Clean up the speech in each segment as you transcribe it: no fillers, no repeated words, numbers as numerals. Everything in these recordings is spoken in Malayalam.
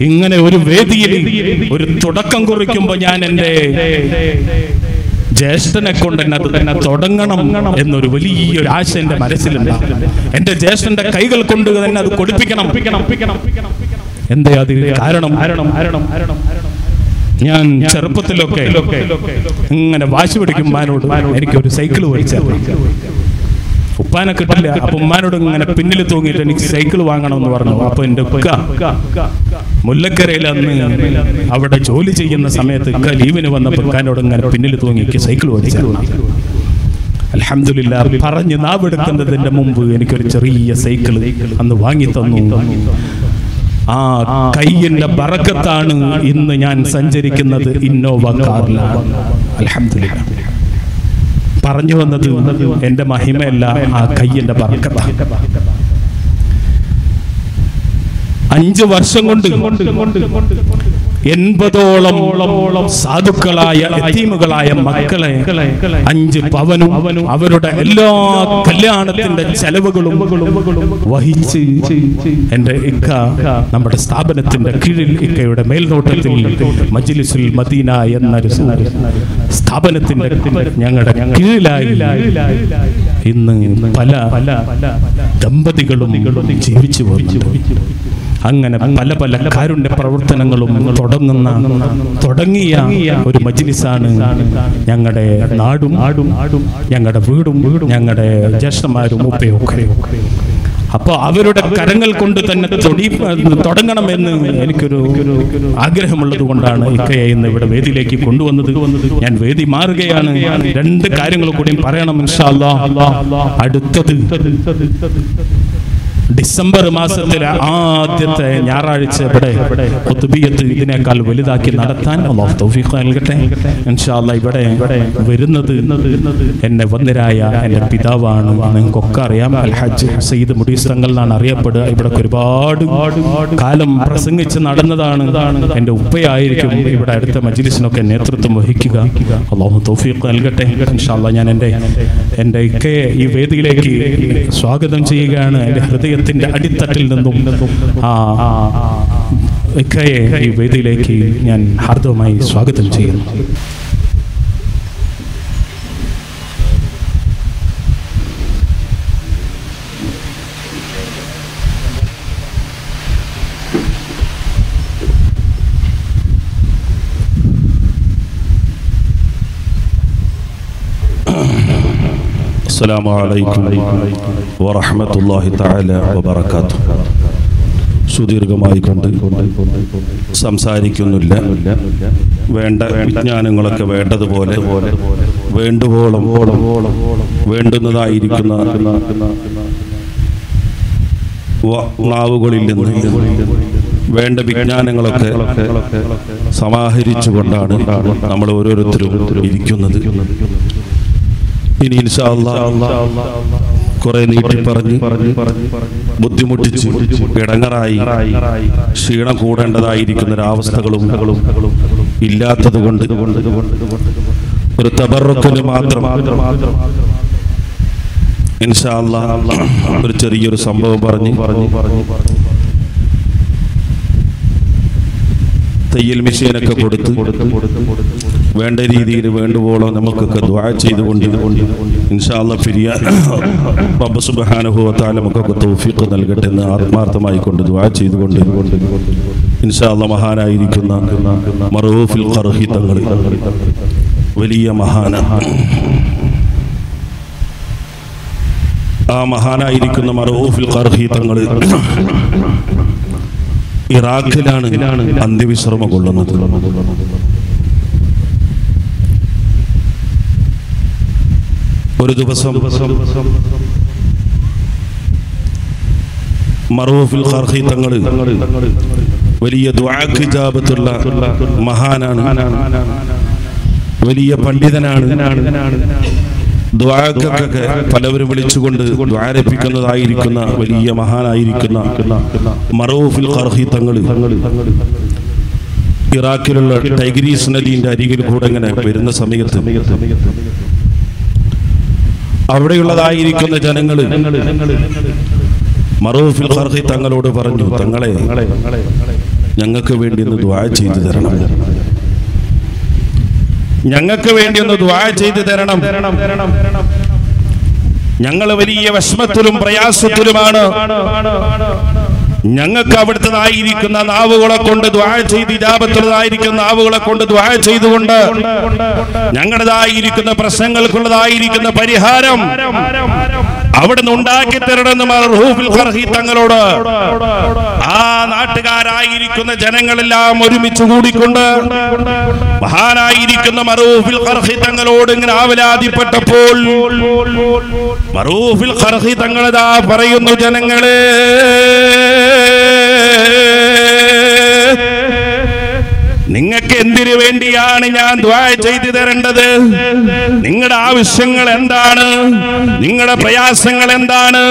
ഇങ്ങനെ ഒരു വേദിയിൽ ഒരു തുടക്കം കുറിക്കുമ്പോൾ ഞാൻ എൻ്റെ ജ്യേഷ്ഠനെ കൊണ്ട് എന്നെ തുടങ്ങണം എന്നൊരു വലിയൊരു ആശ എൻ്റെ മനസ്സിലുണ്ട്. എൻ്റെ ജ്യേഷ്ഠന്റെ കൈകൾ കൊണ്ട് തന്നെ അത് കൊടുപ്പിക്കണം. എന്താ അതിന് കാരണം? ഞാൻ ചെറുപ്പത്തിലൊക്കെ ഇങ്ങനെ വാശി പിടിക്കും ഉമ്മാനോട്, എനിക്കൊരു സൈക്കിൾ മേടിച്ചു. ഉപ്പാനെ കിട്ടില്ല. അപ്പൊ ഉമ്മാനോട് ഇങ്ങനെ പിന്നിൽ തൂങ്ങിയിട്ട് എനിക്ക് സൈക്കിൾ വാങ്ങണമെന്ന് പറഞ്ഞു. അപ്പൊ എൻ്റെ ഉക്ക മുല്ലക്കരയിൽ അന്ന് അവിടെ ജോലി ചെയ്യുന്ന സമയത്ത് ഉക്ക ലീവിന് വന്നപ്പോൾ ഉക്കാനോട് ഇങ്ങനെ പിന്നിൽ തൂങ്ങി എനിക്ക് സൈക്കിൾ മേടിച്ചു. അൽഹംദുലില്ലാഹ് പറഞ്ഞ് നാവെടുക്കുന്നതിന്റെ മുമ്പ് എനിക്കൊരു ചെറിയ സൈക്കിൾ അന്ന് വാങ്ങി തന്നു. ആ കയ്യിന്റെ ബറക്കത്താണ് ഇന്ന് ഞാൻ സഞ്ചരിക്കുന്നത് ഇന്നോവ കാറിലാണ്. അൽഹംദുലില്ലാഹ്. പറഞ്ഞു വന്നത് എൻ്റെ മഹിമയല്ല, ആ കയ്യിന്റെ ബറക്കത്താണ്. 5 വർഷം കൊണ്ട് 80ഓളം സാധുക്കളായ യതീമുകളായ മക്കളെ 5 പവനും അവരുടെ എല്ലാ കല്യാണത്തിന്റെ ചെലവുകളും വഹിച്ച് എൻ്റെ ഇക്ക നമ്മുടെ സ്ഥാപനത്തിന്റെ കീഴിൽ ഇക്കയുടെ മേൽനോട്ടത്തിൽ മജ്ലിസുൽ മദീന എന്നൊരു സ്ഥാപനത്തിന്റെ ഞങ്ങളുടെ കീഴിലായി ഇന്ന് പല ദമ്പതികളും ജീവിച്ചു പോകുന്നു. അങ്ങനെ പല കാരുണ്യ പ്രവർത്തനങ്ങളും തുടങ്ങിയ ഒരു മജ്ലിസാണ് ഞങ്ങളുടെ നാടും ഞങ്ങളുടെ വീടും ഞങ്ങളുടെ ജ്യേഷ്ഠന്മാരും ഉപ്പയൊക്കെ. അപ്പോൾ അവരുടെ കരങ്ങൾ കൊണ്ട് തന്നെ തുടങ്ങണമെന്ന് എനിക്കൊരു ആഗ്രഹമുള്ളത് കൊണ്ടാണ് ഇക്കയെ ഇന്ന് ഇവിടെ വേദിയിലേക്ക് കൊണ്ടുവന്നത്. ഞാൻ വേദി മാറുകയാണ്. 2 കാര്യങ്ങൾ കൂടിയും പറയണം ഇൻഷാ അല്ലാഹ്. അടുത്തത് ഡിസംബർ മാസത്തിലെ ആദ്യത്തെ ഞായറാഴ്ച ഇവിടെ ഖുതുബിയത്ത് ഇതിനേക്കാൾ വലുതാക്കി നടത്താൻ അല്ലാഹു തൗഫീഖ് നൽകട്ടെ ഇൻഷാ അല്ലാഹ്. ഇവിടെ വരുന്നത് എന്നെ വന്ദരായ എൻ്റെ പിതാവാണ്. നിങ്ങൾക്കൊക്കെ അറിയാം, അൽഹജ്ജ് സയ്യിദ് മുഡീസ് തങ്ങൾ എന്നാണ് അറിയപ്പെടുക. ഇവിടെ ഒരുപാട് കാലം പ്രസംഗിച്ച് നടന്നതാണ്. എൻ്റെ ഉപ്പയായിരിക്കും ഇവിടെ അടുത്ത മജ്ലിസിനൊക്കെ നേതൃത്വം വഹിക്കുക. അല്ലാഹു തൗഫീഖ് നൽകട്ടെ ഇൻഷാ അല്ലാഹ്. ഞാൻ എൻ്റെ ഇക്കയെ ഈ വേദിയിലേക്ക് സ്വാഗതം ചെയ്യുകയാണ്. എൻ്റെ ഹൃദയത്തിന്റെ അടിത്തട്ടിൽ നിന്നും ഇക്കയെ ഈ വേദിയിലേക്ക് ഞാൻ ഹാർദവമായി സ്വാഗതം ചെയ്യുന്നു. അസ്സലാമു അലൈക്കും വറഹ്മത്തുള്ളാഹി തആല വബറകാതുഹു. സുദീർഘമായി കൊണ്ട് സംസാരിക്കുന്നില്ല. വേണ്ട വിജ്ഞാനങ്ങളൊക്കെ വേണ്ടതുപോലെ വേണ്ടുവോളം വേണ്ടുന്നതായിരിക്കുന്ന നാവുകളിൽ നിന്ന് വേണ്ട വിജ്ഞാനങ്ങളൊക്കെ സമാഹരിച്ചുകൊണ്ടാണ് നമ്മൾ ഓരോരുത്തരും ഇരിക്കുന്നത്. ഇനി ഇൻഷാ അല്ലാഹ് കുറെ നീട്ടി പറഞ്ഞ് ബുദ്ധിമുട്ടിച്ച് ഇടങ്ങറായി ക്ഷീണം കൂടേണ്ടതായിരിക്കുന്ന ഒരവസ്ഥകളും ഇല്ലാത്തത് കൊണ്ട് ഒരു തബറുക്കിന് മാത്രം ഇൻഷാ അല്ലാഹ് ഒരു ചെറിയൊരു സംഭവം പറഞ്ഞ് തയ്യൽ മെഷീനൊക്കെ കൊടുത്ത് വേണ്ട രീതിയിൽ വേണ്ടുവോളം നമുക്കൊക്കെ ദുആ ചെയ്തുകൊണ്ട് ഇൻഷാ അല്ലാഹ് റബ്ബ് സുബ്ഹാനഹു വ തആല നമുക്കൊക്കെ തൗഫീഖ് നൽകട്ടെ എന്ന് ആത്മാർത്ഥമായി കൊണ്ട് ദുആ ചെയ്തുകൊണ്ട് ഇൻഷാ അല്ലാഹ് മഹാനായിരിക്കുന്ന മറൂഫുൽ ഖർഹി തങ്ങൾ വലിയ മഹാനാണ്. ആ മഹാനായിരിക്കുന്ന മറൂഫുൽ ഖർഹി തങ്ങൾ ഇറാഖിലാണ് അന്ത്യവിശ്രമം കൊള്ളുന്നത്. ഒരു ദിവസം മറൂഫുൽ ഖർഹി തങ്ങൾ വലിയ ദുആക്ക് ഇജാബത്തുള്ള മഹാനാണ്, വലിയ പണ്ഡിതനാണ്. ദുആക്കൊക്കെ പലവരും വിളിച്ചുകൊണ്ട് ദ്വാരപ്പിക്കുന്നതായിരിക്കുന്ന വലിയ മഹാനായിരിക്കുന്ന മറൂഫുൽ ഖർഹി തങ്ങൾ ഇറാഖിലുള്ള ടൈഗ്രീസ് നദിയുടെ അരികിൽ കൂടെ ഇങ്ങനെ വരുന്ന സമയത്ത് അവിടെയുള്ളതായിരിക്കുന്ന ജനങ്ങൾ മറൂഫുൽ ഖർഹി തങ്ങളോട് പറഞ്ഞു, തങ്ങളെ ഞങ്ങൾക്ക് വേണ്ടി ഒന്ന് ദുആ ചെയ്തു തരണം. ഞങ്ങൾക്ക് വേണ്ടി ഒന്ന് ദുആ ചെയ്തു തരണം. ഞങ്ങൾ വലിയ വിഷമത്തിലും പ്രയാസത്തിലുമാണ്. ഞങ്ങൾക്ക് അവിടുത്തേതായിരിക്കുന്ന നാവുകളെ കൊണ്ട് ദുആ ചെയ്ത് ഇജാബത്തുള്ളതായിരിക്കുന്ന നാവുകളെ കൊണ്ട് ദുആ ചെയ്തുകൊണ്ട് ഞങ്ങളുടേതായിരിക്കുന്ന പ്രശ്നങ്ങൾക്കുള്ളതായിരിക്കുന്ന പരിഹാരം അവിടുന്ന് ഉണ്ടാക്കി തരണമെന്ന് മർഹൂഫുൽ ഖർഹി തങ്ങളോട് ആ നാട്ടുകാരായിരിക്കുന്ന ജനങ്ങളെല്ലാം ഒരുമിച്ച് കൂടിക്കൊണ്ട് മഹാനായിരിക്കുന്ന മർഹൂഫുൽ ഖർഹി തങ്ങളോട് ഇങ്ങനെ ആവലാതിപ്പെട്ടപ്പോൾ മർഹൂഫുൽ ഖർഹി തങ്ങളതാ പറയുന്നു, ജനങ്ങളെ, നിങ്ങൾക്ക് എന്തിനു വേണ്ടിയാണ് ഞാൻ ദുആ ചെയ്തു തരേണ്ടത്? നിങ്ങളുടെ ആവശ്യങ്ങൾ എന്താണ്? നിങ്ങളുടെ പ്രയാസങ്ങൾ എന്താണ്?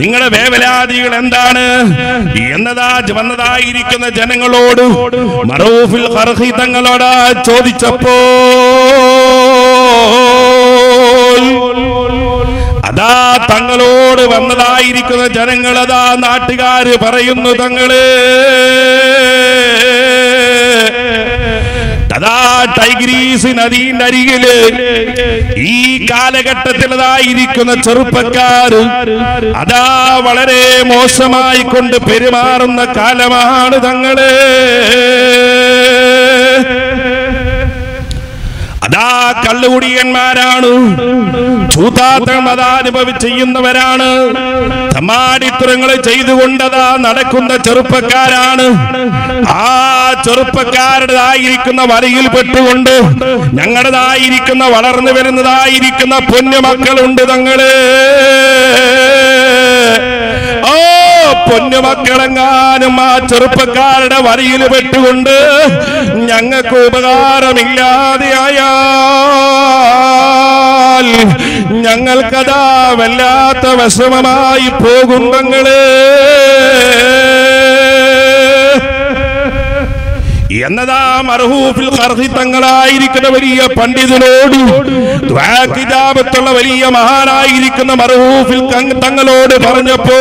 നിങ്ങളുടെ വേവലാതികൾ എന്താണ് എന്നതാ വന്നതായിരിക്കുന്ന ജനങ്ങളോട് മർഹൂഫുൽ ഖർഹി തങ്ങളോട് ചോദിച്ചപ്പോ അതാ തങ്ങളോട് വന്നതായിരിക്കുന്ന ജനങ്ങളതാ നാട്ടുകാര് പറയുന്നു, തങ്ങള് അതാ ടൈഗ്രീസ് നദീന്റെ അരികില് ഈ കാലഘട്ടത്തിലതായിരിക്കുന്ന ചെറുപ്പക്കാര് അതാ വളരെ മോശമായി കൊണ്ട് പെരുമാറുന്ന കാലമാണ് തങ്ങള്. അതാ കള്ളുകുടിയന്മാരാണ്, ചൂതാട്ടം അതാ ചെയ്യുന്നവരാണ്, തമാടിത്തരങ്ങൾ ചെയ്തുകൊണ്ടതാ നടക്കുന്ന ചെറുപ്പക്കാരാണ്. ആ ചെറുപ്പക്കാരുടേതായിരിക്കുന്ന വലയിൽ പെട്ടുകൊണ്ട് ഞങ്ങളുടേതായിരിക്കുന്ന വളർന്നു വരുന്നതായിരിക്കുന്ന പൊന്നുമക്കളുണ്ട് തങ്ങള്. ഓ പൊന്നുമക്കളെങ്ങാനും ആ ചെറുപ്പക്കാരുടെ വലയിൽ പെട്ടുകൊണ്ട് ഞങ്ങൾക്ക് ഉപകാരമില്ലാതെയായാൽ ഞങ്ങൾക്കതാ വല്ലാത്ത വിഷമമായി പോകും തങ്ങള് എന്നതാ മർഹൂഫുൽ ഖർഹി തങ്ങളായിരിക്കുന്ന വലിയ പണ്ഡിതനോട് ദുആ കിതാബത്തുള്ള വലിയ മഹാനായിരിക്കുന്ന മർഹൂഫുൽ തങ്ങളോട് പറഞ്ഞപ്പോ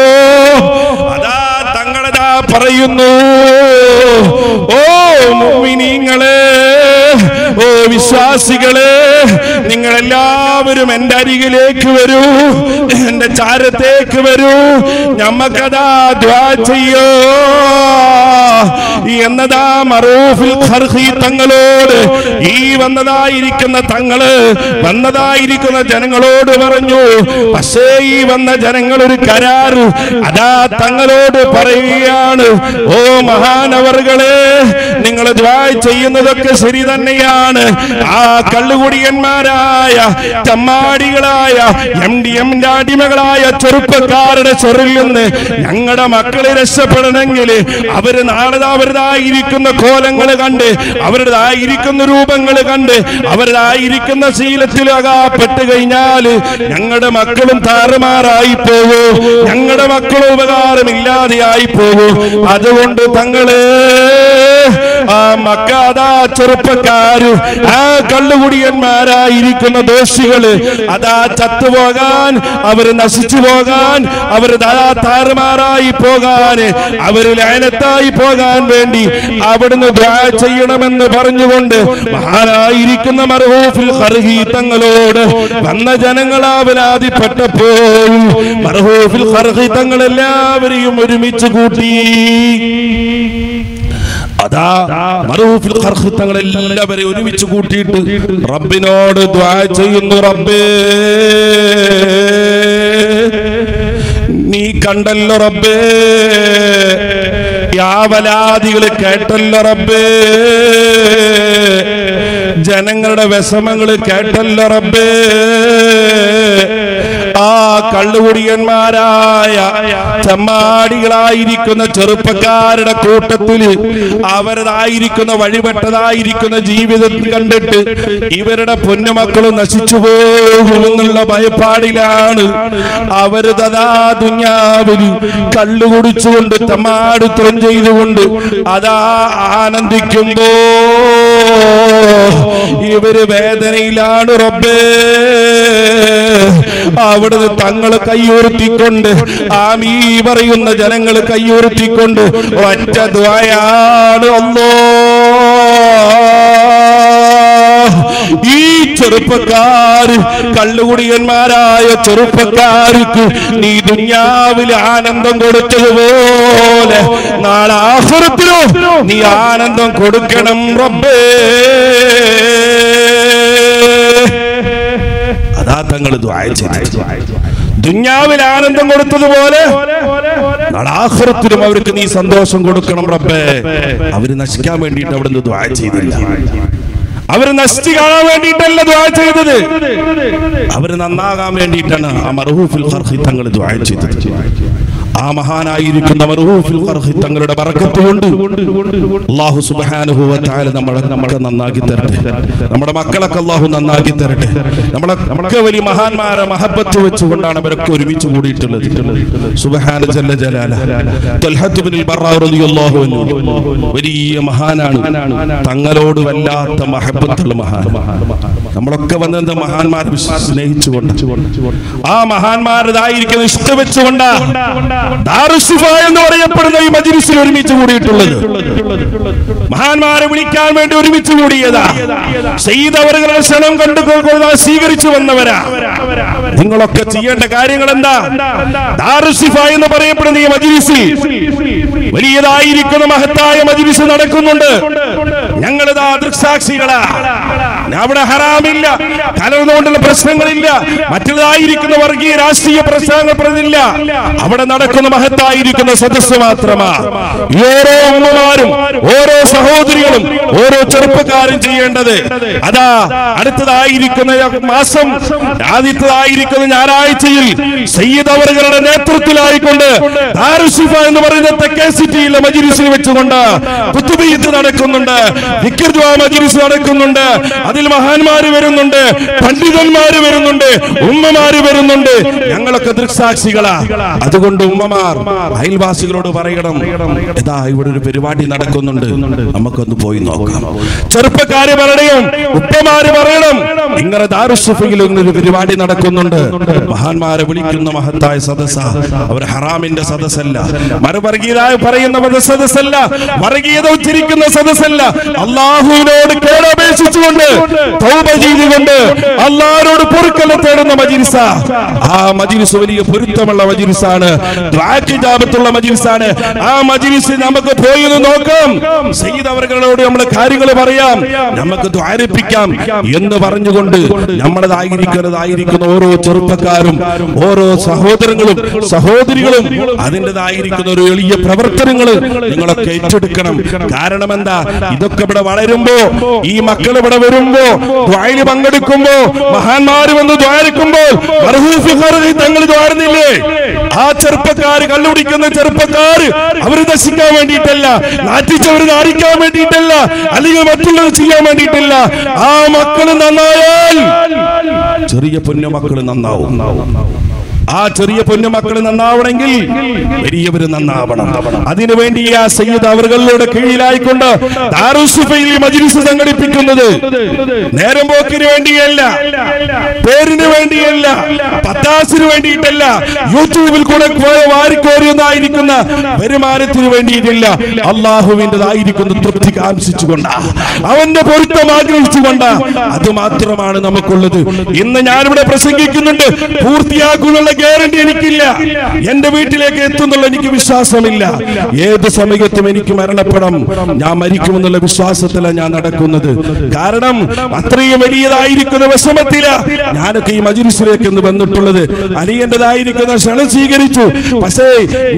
അതാ തങ്ങളതാ പറയുന്നു, ഓ മുഅ്മിനീങ്ങളെ, ഓ വിശ്വാസികളെ, നിങ്ങളെല്ലാവരും എന്റെ അരികിലേക്ക് വരൂ, എന്റെ ചാരത്തേക്ക് വരൂ, ഞമ്മക്കതാ ദുആ ചെയ്യോ എന്നതാ മർഹൂഫുൽ ഖർഹി തങ്ങളോട് ഈ വന്നതായിരിക്കുന്ന തങ്ങള് വന്നതായിരിക്കുന്ന ജനങ്ങളോട് പറഞ്ഞു. പക്ഷേ ഈ വന്ന ജനങ്ങൾ ഒരു കരാർ അതാ തങ്ങളോട് പറയുകയാണ്, ഓ മഹാനവറുകളെ, നിങ്ങൾ ദുആ ചെയ്യുന്നതൊക്കെ ശരി തന്നെയാണ്. ആ കള്ളുകുടിയന്മാരായ ചമ്മാടികളായ MDMന്റെ അടിമകളായ ചെറുപ്പക്കാരുടെ ചെറിൽ നിന്ന് ഞങ്ങളുടെ മക്കളെ രക്ഷപ്പെടണമെങ്കിൽ അവര് നാളെ അവരുടേതായിരിക്കുന്ന കോലങ്ങൾ കണ്ട് അവരുടേതായിരിക്കുന്ന രൂപങ്ങൾ കണ്ട് അവരുടേതായിരിക്കുന്ന ശീലത്തിൽ അകപ്പെട്ട് കഴിഞ്ഞാൽ ഞങ്ങളുടെ മക്കളും താറുമാറായി പോകൂ, ഞങ്ങളുടെ മക്കളും ഉപകാരമില്ലാതെയായി പോകൂ. അതുകൊണ്ട് തങ്ങള് ആ മക്കാതാ ചെറുപ്പക്കാര് ആ കള്ളുകുടിയന്മാരായിരിക്കുന്ന ദോഷികള് അതാ ചത്തുപോകാൻ, അവര് നശിച്ചു പോകാൻ, അവര് താറുമാറായി പോകാൻ, അവര് ലഅനത്തായി പോകാൻ വേണ്ടി അവിടുന്ന് ദുആ ചെയ്യണമെന്ന് പറഞ്ഞുകൊണ്ട് മഹാനായിരിക്കുന്ന മർഹൂഫുൽ ഖർഹി തങ്ങളോട് വന്ന ജനങ്ങൾ ആവലാതിപ്പെട്ടപ്പോൾ മർഹൂഫുൽ ഖർഹി തങ്ങൾ എല്ലാവരെയും ഒരുമിച്ച് കൂട്ടി. അതാ മർഹൂഫുൽ ഖർഹി തങ്ങൾ എല്ലാവരെയും ഒരുമിച്ച് കൂട്ടിയിട്ട് റബ്ബിനോട് ദുആ ചെയ്യുന്നു, റബ്ബേ നീ കണ്ടല്ലോ റബ്ബേ, യാവലാദികൾ കേട്ടല്ലോ റബ്ബേ, ജനങ്ങളുടെ വിഷമങ്ങൾ കേട്ടല്ലോ റബ്ബേ, ആ കള്ളുകുടിയന്മാരായ ചമ്മാടികളായിരിക്കുന്ന ചെറുപ്പക്കാരുടെ കൂട്ടത്തിൽ അവരുടേതായിരിക്കുന്ന വഴിപെട്ടതായിരിക്കുന്ന ജീവിതം കണ്ടിട്ട് ഇവരുടെ പൊന്നുമക്കളും നശിച്ചു പോകുമെന്നുള്ള ഭയപ്പാടിലാണ് അവര് തഥാ ദുനിയാവിൽ കള്ളുകുടിച്ചുകൊണ്ട് തമ്മാടിത്തരം ചെയ്തുകൊണ്ട് അതാ ആനന്ദിക്കുമ്പോ ഇവര് വേദനയിലാണ് റബ്ബേ. അവിടുന്ന് തങ്ങൾ കയ്യുയർത്തിക്കൊണ്ട് ആമീ പറയുന്ന ജനങ്ങൾ കയ്യുയർത്തിക്കൊണ്ട് ഒറ്റ ദുആയാണ് ഈ ചെറുപ്പക്കാര് കള്ളുകുടിയന്മാരായ ചെറുപ്പക്കാർക്ക് നീ ദുനിയാവിൽ ആനന്ദം കൊടുത്തതുപോലെ നാളെ ആഖിറത്തിലും നീ ആനന്ദം കൊടുക്കണം റബ്ബേ. അതാ തങ്ങൾ ദുആ ചെയ്തത്. ദുനിയാവിൽ ആനന്ദം കൊടുത്തതുപോലെ നാളെ ആഖിറത്തിലും അവർക്ക് നീ സന്തോഷം കൊടുക്കണം റബ്ബേ. അവര് നശിക്കാൻ വേണ്ടിയിട്ട് അവിടുന്ന് ദുആ ചെയ്തില്ല. അവര് നശിച്ചു കാണാൻ വേണ്ടിയിട്ടല്ല ദുആ ചെയ്തത്, അവര് നന്നാകാൻ വേണ്ടിയിട്ടാണ് ആ മർഹൂഫുൽ ഖർഖി തങ്ങൾ ദുആ ചെയ്തത്. ആ മഹാനായിരിക്കുന്ന മർഹൂഫുൽ ഖർഖി തങ്ങളുടെ ബറക്കത്ത് കൊണ്ട് അല്ലാഹു സുബ്ഹാനഹു വ തആല നമ്മളെ നന്നാക്കി തരട്ടെ, നമ്മുടെ മക്കളൊക്കെ അല്ലാഹു നന്നാക്കി തരട്ടെ. നമ്മളൊക്കെ വലിയ മഹാന്മാരെ മഹബത്ത് വെച്ചുകൊണ്ടാണ് അവരൊക്കെ ഒരുമിച്ച് കൂടിയിട്ടുള്ളത്. സുബ്ഹാന ജല്ല ജലാല. തൽഹത്ത് ഇബ്നുൽ ബറാ റളിയല്ലാഹു അൻഹു വലിയ മഹാനാണ്, തങ്ങളോട് വല്ലാത്ത മഹബത്തുള്ള മഹാൻ. നമ്മളൊക്കെ വന്നത് മഹാന്മാരെ സ്നേഹിച്ചുകൊണ്ട് ആ മഹാന്മാരുടേതായിരിക്കുന്ന ഇഷ്ടം വെച്ചുകൊണ്ട് ദാറുശിഫ എന്ന് പറയപ്പെടുന്ന ഈ മജ്‌ലിസിൽ ഒരുമിച്ച് കൂടിയിട്ടുള്ളത്. മഹാന്മാരെ വിളിക്കാൻ വേണ്ടി ഒരുമിച്ച് കൂടിയതാ. സയ്യിദ് അവരുടെ ക്ഷണം കണ്ടു സ്വീകരിച്ചു വന്നവരാ. നിങ്ങളൊക്കെ ചെയ്യേണ്ട കാര്യങ്ങൾ എന്താ? ദാറുശിഫ എന്ന് പറയപ്പെടുന്ന ഈ മജ്‌ലിസിൽ വലിയതായിരിക്കുന്ന മഹത്തായ മജ്‌ലിസ് നടക്കുന്നുണ്ട്. ഞങ്ങളിതാ ദൃക്സാക്ഷികളാ. അവിടെ ഹറാമില്ല, കലർന്നുകൊണ്ടുള്ള പ്രശ്നങ്ങളില്ല, മറ്റുള്ളതായിരിക്കുന്ന വർഗീയ രാഷ്ട്രീയ പ്രശ്നങ്ങൾ പറഞ്ഞില്ല. അവിടെ നടക്കുന്ന മഹത്തായിരിക്കുന്ന സദസ്സ് മാത്രമാ. ഓരോ ഉമ്മമാരും ഓരോ സഹോദരികളും ഓരോ ചെറുപ്പക്കാരും ചെയ്യേണ്ടത് അതാ അടുത്തതായിരിക്കുന്ന മാസം ആദ്യത്തതായിരിക്കുന്ന ഞായറാഴ്ചയിൽ സയ്യിദ് അവറുകളുടെ നേതൃത്വത്തിലായിക്കൊണ്ട് ദാറുശിഫ എന്ന് പറയുന്ന തെക്കേ സിറ്റിയിലെ മജ്‌ലിസിൽ വെച്ചുകൊണ്ട് ഖുതുബിയ്യത്ത് നടക്കുന്നുണ്ട്, ദിക്ർ ദുആ മജ്‌ലിസ് നടക്കുന്നുണ്ട്. അതിൽ മഹാന്മാര് വരുന്നുണ്ട്, പണ്ഡിതന്മാര് വരുന്നുണ്ട്, ഉമ്മമാര് വരുന്നുണ്ട്. ഞങ്ങളൊക്കെ ദൃക്സാക്ഷികളാ. അതുകൊണ്ട് ഉമ്മമാർ അയൽവാസികളോട് പറയണം, ഇതാ ഇവിടെ ഒരു പരിപാടി നടക്കുന്നുണ്ട്, നമുക്കൊന്ന് പോയി നോക്കാം. ചെറുപ്പക്കാര് പറയണം, ഉപ്പമാര് പറയണം, ഇങ്ങനെ ദാറുശിഫയിൽ ഒരു പരിപാടി നടക്കുന്നുണ്ട്. മഹാന്മാരെ വിളിക്കുന്ന മഹത്തായ സദസ്സ. അവർ ഹറാമിന്റെ സദസ്സല്ല, മറുവർഗീയത പറയുന്ന സദസ്സല്ല, വർഗീയത ഉച്ചരിക്കുന്ന സദസ്സല്ല. അല്ലാഹുവിനോട് കേടപേക്ഷിച്ചുകൊണ്ട് തൗബ ചെയ്തുകൊണ്ട് അല്ലാഹുവോട് പൊറുക്കൽ തേടുന്ന മജ്‌ലിസ. ആ മജ്‌ലിസ് വലിയ പൊരുത്തമുള്ള മജ്‌ലിസാണ്, ദുആ മജ്‌ലിസാണ്. ആ മജ്‌ലിസിൽ നമുക്ക് പോയി നോക്കാം, സയ്യിദ് അവറുകളോട് നമ്മുടെ കാര്യങ്ങൾ പറയാം, നമുക്ക് ദ്വാരിപ്പിക്കാം എന്ന് പറഞ്ഞുകൊണ്ട് നമ്മുടേതായിരിക്കുന്നതായിരിക്കുന്ന ഓരോ ചെറുപ്പക്കാരും ഓരോ സഹോദരങ്ങളും സഹോദരികളും അതിൻ്റെതായിരിക്കുന്ന ഒരു എളിയ പ്രവർത്തനങ്ങൾ നിങ്ങളൊക്കെ ഏറ്റെടുക്കണം. കാരണം എന്താ? ഇതൊക്കെ ഇവിടെ വളരുമ്പോ, ഈ മക്കൾ ഇവിടെ വരുമ്പോ, ദ്വായിൽ പങ്കെടുക്കുമ്പോ, മഹാന്മാര് വന്ന് ദ്വാരിക്കുമ്പോൾ തങ്ങൾ ദ്വാരുന്നില്ലേ? ആ ചെറുപ്പക്കാര് കള്ളുപിടിക്കുന്ന ചെറുപ്പക്കാര് അവര് നശിക്കാൻ വേണ്ടിയിട്ടല്ല, നാറ്റിച്ചവര് നാരിക്കാൻ വേണ്ടിയിട്ടല്ല, അല്ലെങ്കിൽ മറ്റുള്ളത് ചെയ്യാൻ വേണ്ടിയിട്ടല്ല. ആ മക്കള് നന്നായാൽ ചെറിയ പൊന്നു മക്കള് നന്നാവും. ആ ചെറിയ പൊന്നുമക്കൾ നന്നാവണമെങ്കിൽ വലിയവര് നന്നാവണം. അതിനുവേണ്ടി ആ സയ്യിദ് അവറുകളുടെ കീഴിലായിക്കൊണ്ട് ദാറുശിഫയിൽ മജ്‌ലിസ് സംഘടിപ്പിക്കുന്നത് നേരം പോക്കിന് വേണ്ടിയല്ല, പേരിന് വേണ്ടിയല്ല, പത്താസിന് വേണ്ടിയിട്ടല്ല, യൂട്യൂബിൽ കൂടെ വാരിക്കോരിയൊന്നായിരിക്കുന്ന വരുമാനത്തിന് വേണ്ടിയിട്ടില്ല. അള്ളാഹുവിൻ്റെതായിരിക്കുന്ന തൃപ്തി കാംക്ഷിച്ചുകൊണ്ട്, അവന്റെ പൊരുത്തം ആഗ്രഹിച്ചുകൊണ്ട്, അത് മാത്രമാണ് നമുക്കുള്ളത്. ഇന്ന് ഞാനിവിടെ പ്രസംഗിക്കുന്നുണ്ട്, പൂർത്തിയാക്കുന്നുള്ള ഗ്യാരണ്ടി എനിക്കില്ല. എന്റെ വീട്ടിലേക്ക് എത്തുന്നുള്ള എനിക്ക് വിശ്വാസമില്ല. ഏത് സമയത്തും എനിക്ക് മരണപ്പെടാം, ഞാൻ മരിക്കുമെന്നുള്ള വിശ്വാസത്തിലാണ് ഞാൻ നടക്കുന്നത്. കാരണം അത്രയും വലിയതായിരിക്കുന്ന വിഷമത്തില ഞാനൊക്കെ ഈ മജ്‌ലിസിലേക്ക് വന്നിട്ടുള്ളത്. അലിയന്റേതായിരിക്കുന്ന ക്ഷണം സ്വീകരിച്ചു, പക്ഷേ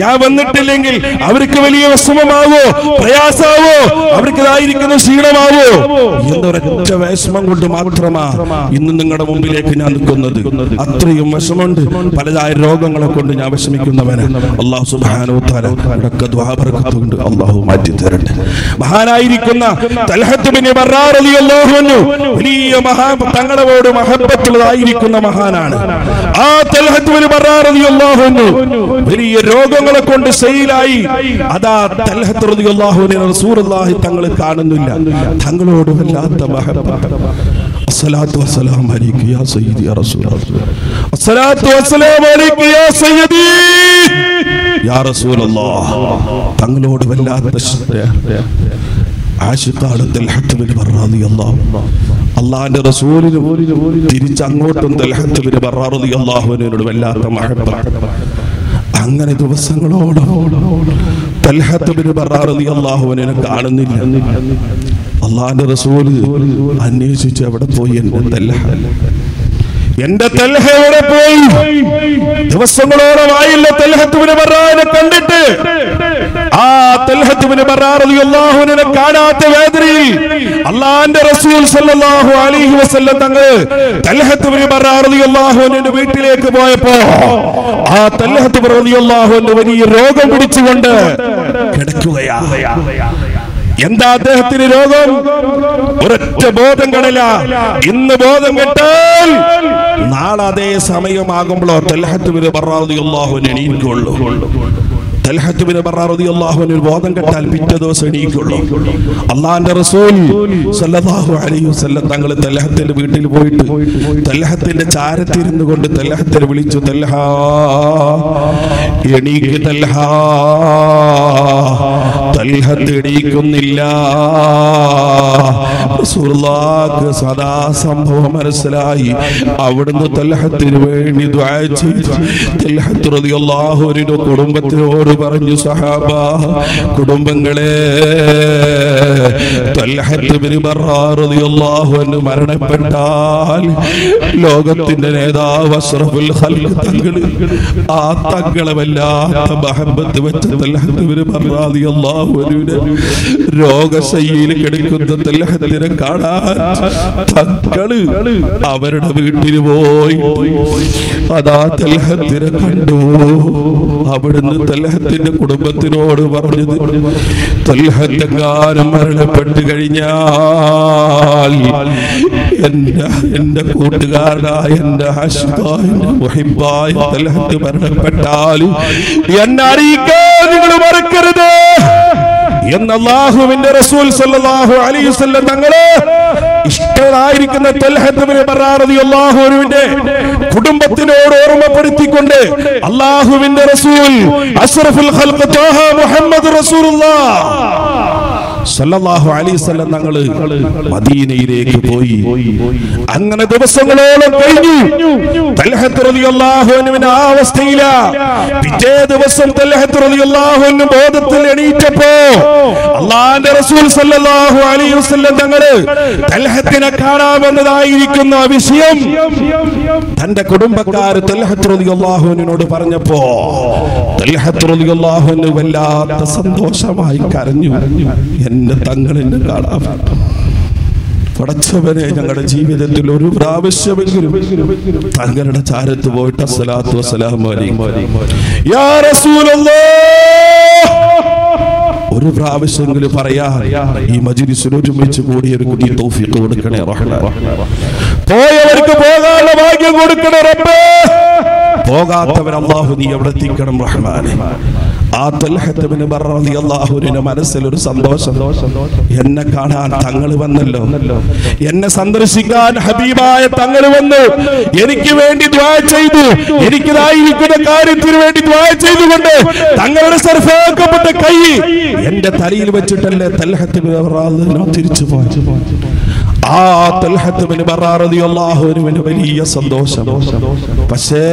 ഞാൻ വന്നിട്ടില്ലെങ്കിൽ അവർക്ക് വലിയ വിഷമമാവോ, പ്രയാസാവോ, അവർക്കതായിരിക്കുന്ന ക്ഷീണമാവോ എന്നൊരൊറ്റ വിഷമം കൊണ്ട് മാത്രമാ ഇന്ന് നിങ്ങളുടെ മുമ്പിലേക്ക് ഞാൻ നിൽക്കുന്നത്. അത്രയും വിഷമമുണ്ട്, പലതായ രോഗങ്ങളെ കൊണ്ട് ഞാൻ വിഷമിക്കുന്നവനാണ്. അല്ലാഹു സുബ്ഹാനഹു വ തആല അടക്ക ദുആ ബറകത്ത് കൊണ്ട് അല്ലാഹു മാറ്റി തരട്ടെ. മഹാനായിരിക്കുന്ന തൽഹത്ത് ഇബ്നു ബറാ റളിയല്ലാഹു അൻഹു വലിയ തങ്ങളോട് മഹബത്തുള്ളതായിരിക്കുന്ന മഹാനാണ്. ആ തൽഹത്ത് ഇബ്നു ബറാ റളിയല്ലാഹു അൻഹു വലിയ രോഗങ്ങളെ കൊണ്ട് ശൈലായി. അതാ തൽഹത്ത് റളിയല്ലാഹു അൻഹു റസൂലുള്ളാഹി തങ്ങളെ കാണുന്നില്ല, തങ്ങളോട് വല്ലാത്ത മഹബത്ത്. അസ്സലാത്തു വസ്സലാമു അലൈക യാ സയ്യിദി യാ റസൂലല്ലാഹ് അസ്സലാത്തു വസ്സലാമു അലൈക യാ സയ്യിദി യാ റസൂലല്ലാഹ്. തങ്ങളോട് വല്ലാത്ത ആശിഖാണ് തൽഹത്ത് ബിൻ ബർറ റളിയല്ലാഹു അല്ലാഹുവിന്റെ റസൂലിന് തിരിച്ചങ്ങോട്ടും തൽഹത്ത് ബിൻ ബർറ റളിയല്ലാഹു അൻഹുവിനോട് വല്ലാത്ത മഹബ്ബത്ത്. അങ്ങനെ ദിവസങ്ങളോളം തൽഹത്ത് ബിൻ ബർറ റളിയല്ലാഹു അൻഹുവിനെ കാണുന്നില്ല. അല്ലാഹുവിന്റെ റസൂൽ അന്വേഷിച്ചു എവിടെ പോയി എന്റെ തൽഹ എവിടെ പോയി? ദിവസങ്ങളോളമായില്ല തൽഹത്ത് ബിൻ ബർറയെ കണ്ടിട്ട്. ആ തൽഹത്ത് ബിൻ ബർറ റളിയല്ലാഹു അൻഹുവിനെ കാണാത്ത വേദനയിൽ അല്ലാഹുവിന്റെ റസൂൽ സല്ലല്ലാഹു അലൈഹി വസല്ലം തങ്ങൾ തൽഹത്ത് ബിൻ ബർറ റളിയല്ലാഹു അൻഹുവിന്റെ വീട്ടിലേക്ക് പോയപ്പോ ആ തൽഹത്ത് ബിൻ റളിയല്ലാഹു അൻഹു വലിയ രോഗം പിടിച്ചുകൊണ്ട് കിടക്കുകയാണ്. എന്താ അദ്ദേഹത്തിന് രോഗം? ഒരൊറ്റ ബോധം കടല. ഇന്ന് ബോധം കെട്ടാൽ നാളെ അതേ സമയമാകുമ്പോഴോ തൽഹത്ത് ബിൻ ബർറ റളിയല്ലാഹു അൻഹു എണീക്കുള്ളൂ. തൽഹത്ത് ബിൻ ബർറ റളിയല്ലാഹു അൻഹു ബോധം കെട്ടാൽ പിറ്റേ ദിവസം എണീക്കുള്ളൂ. അല്ലാഹുവിന്റെ റസൂൽ സല്ലല്ലാഹു അലൈഹി വസല്ലം തങ്ങൾ തൽഹത്തിന്റെ വീട്ടിൽ പോയിട്ട് തൽഹത്തിന്റെ ചാരത്തിരുന്നു കൊണ്ട് തൽഹത്തിനെ വിളിച്ചു, തൽഹ എണീക്ക് തൽഹ. തൽഹത്ത് എണീക്കുന്നില്ല. റസൂലുള്ളാഹിക്ക് സദാ സംഭവം മനസ്സിലായി. അവിടുന്ന് തൽഹത്തിന് വേണ്ടി ദുആ ചെയ്തു. തൽഹത്ത് റളിയല്ലാഹു അൻഹു കുടുംബത്തിനോട് പറഞ്ഞു, സഹാബ കുടുംബങ്ങളെ, തൽഹത്ത് ബിൻ ബർറ റളിയല്ലാഹു അൻഹു മരണപ്പെട്ടാൽ ലോകത്തിന്റെ നേതാവ് അഷ്റഫുൽ ഖൽഖ് തങ്ങൾ, ആ തങ്ങളെ വല്ലാത്ത മഹബ്ബത്ത് വെച്ച തൽഹത്ത് ബിൻ ബർറ റളിയല്ലാഹു അൻഹുവിനെ രോഗശയ്യയിൽ കിടക്കുന്ന തൽഹത്തിനെ കാണാൻ തങ്ങള് അവരുടെ വീട്ടിൽ പോയി. അതാ തൽഹത്തിനെ കണ്ടു. അവിടുന്ന് തൽഹത്തിന്റെ കുടുംബത്തിനോട് പറഞ്ഞത്, തൽഹത്തെങ്ങാനും മരണപ്പെട്ട് കഴിഞ്ഞാൽ എന്റെ കൂട്ടുകാരനായ എന്റെ ആശിഖായ എന്റെ മുഹിബ്ബായ തൽഹത്ത് മരണപ്പെട്ടാൽ എന്നെ അറിയിക്കാൻ നിങ്ങൾ മറക്കരുത് എന്ന് അല്ലാഹുവിന്റെ റസൂൽ സല്ലല്ലാഹു അലൈഹി വസല്ലം തങ്ങളെ ഇഷ്ടമായിരിക്കുന്ന തൽഹത്ത് ബിൻ ബർറ റളിയല്ലാഹു അൻഹുവിന്റെ കുടുംബത്തിനോട് ഓർമ്മപ്പെടുത്തിക്കൊണ്ട് അല്ലാഹുവിന്റെ റസൂൽ അഷ്റഫുൽ ഖൽഖ് ത്വാഹ മുഹമ്മദ് റസൂലുള്ളാഹ് സല്ലല്ലാഹു അലൈഹി വസല്ലം തങ്ങൾ മദീനയിലേക്ക് പോയി. അങ്ങനെ ദിവസങ്ങളോളം കഴിഞ്ഞു. തൽഹത്ത് റളിയല്ലാഹു അൻഹുവിന്റെ ആ അവസ്ഥയില. പിറ്റേ ദിവസം തൽഹത്ത് റളിയല്ലാഹു അൻഹു ബോധത്തിൽ എണീറ്റപ്പോ അല്ലാഹുവിന്റെ റസൂൽ സല്ലല്ലാഹു അലൈഹി വസല്ലം തങ്ങൾ തൽഹത്തിനെ കാണാമെന്നതായിരിക്കുന്ന വിഷയം തന്റെ കുടുംബക്കാർ തൽഹത്ത് റളിയല്ലാഹു അൻഹുവിനോട് പറഞ്ഞപ്പോ തൽഹത്ത് റളിയല്ലാഹു അൻഹു വല്ലാത്ത സന്തോഷമായി കരഞ്ഞു. എന്റെ തങ്ങളെന്നെ കാണാൻ പടച്ചവനെ, ഞങ്ങളുടെ ജീവിതത്തിൽ ഒരു പ്രാവശ്യമെങ്കിലും തങ്ങളുടെ ചാരത്ത് പോയിട്ട് അസ്സലാത്തു വസ്സലാമു അലൈക യാ റസൂലല്ലാഹ് ഒരു പ്രാവശ്യമെങ്കിലും പറയാ ഈ മജ്‌ലിസിൽ ഒരുമിച്ച് കൂടി ഒരു കുട്ടി തൗഫീഖ് കൊടുക്കണേ റഹ്മാൻ. പോയവർക്ക് പോകാനുള്ള ഭാഗ്യം കൊടുക്കണേ റബ്ബേ. പോകാത്തവർ അല്ലാഹു നീ എവിടെ എത്തിക്കണം റഹ്മാനെ. ആ തൽഹത്ത് ബിൻ ബർറ റളിയല്ലാഹു അൻഹുവിന്റെ മനസ്സിൽ ഒരു സന്തോഷം. എന്നെ കാണാൻ തങ്ങൾ വന്നല്ലോ, എന്നെ സന്ദർശിക്കാൻ ഹബീബായ തങ്ങൾ വന്നു, എനിക്ക് വേണ്ടി ദുആ ചെയ്തു, എനിക്കിതായിരിക്കുന്ന കാര്യത്തിന് വേണ്ടി ദുആ ചെയ്തുകൊണ്ട് തങ്ങളുടെ സർഫാക്കപ്പെട്ട കൈ എന്റെ തലയിൽ വെച്ചിട്ടല്ലേ തൽഹത്ത് ബിൻ ബർറ റളിയല്ലാഹു അൻഹു തിരിച്ചു പോയത്. ആ തൽഹത്ത് ബിൻ ബർറ റളിയല്ലാഹു അൻഹുവിന് വലിയ സന്തോഷം. പക്ഷേ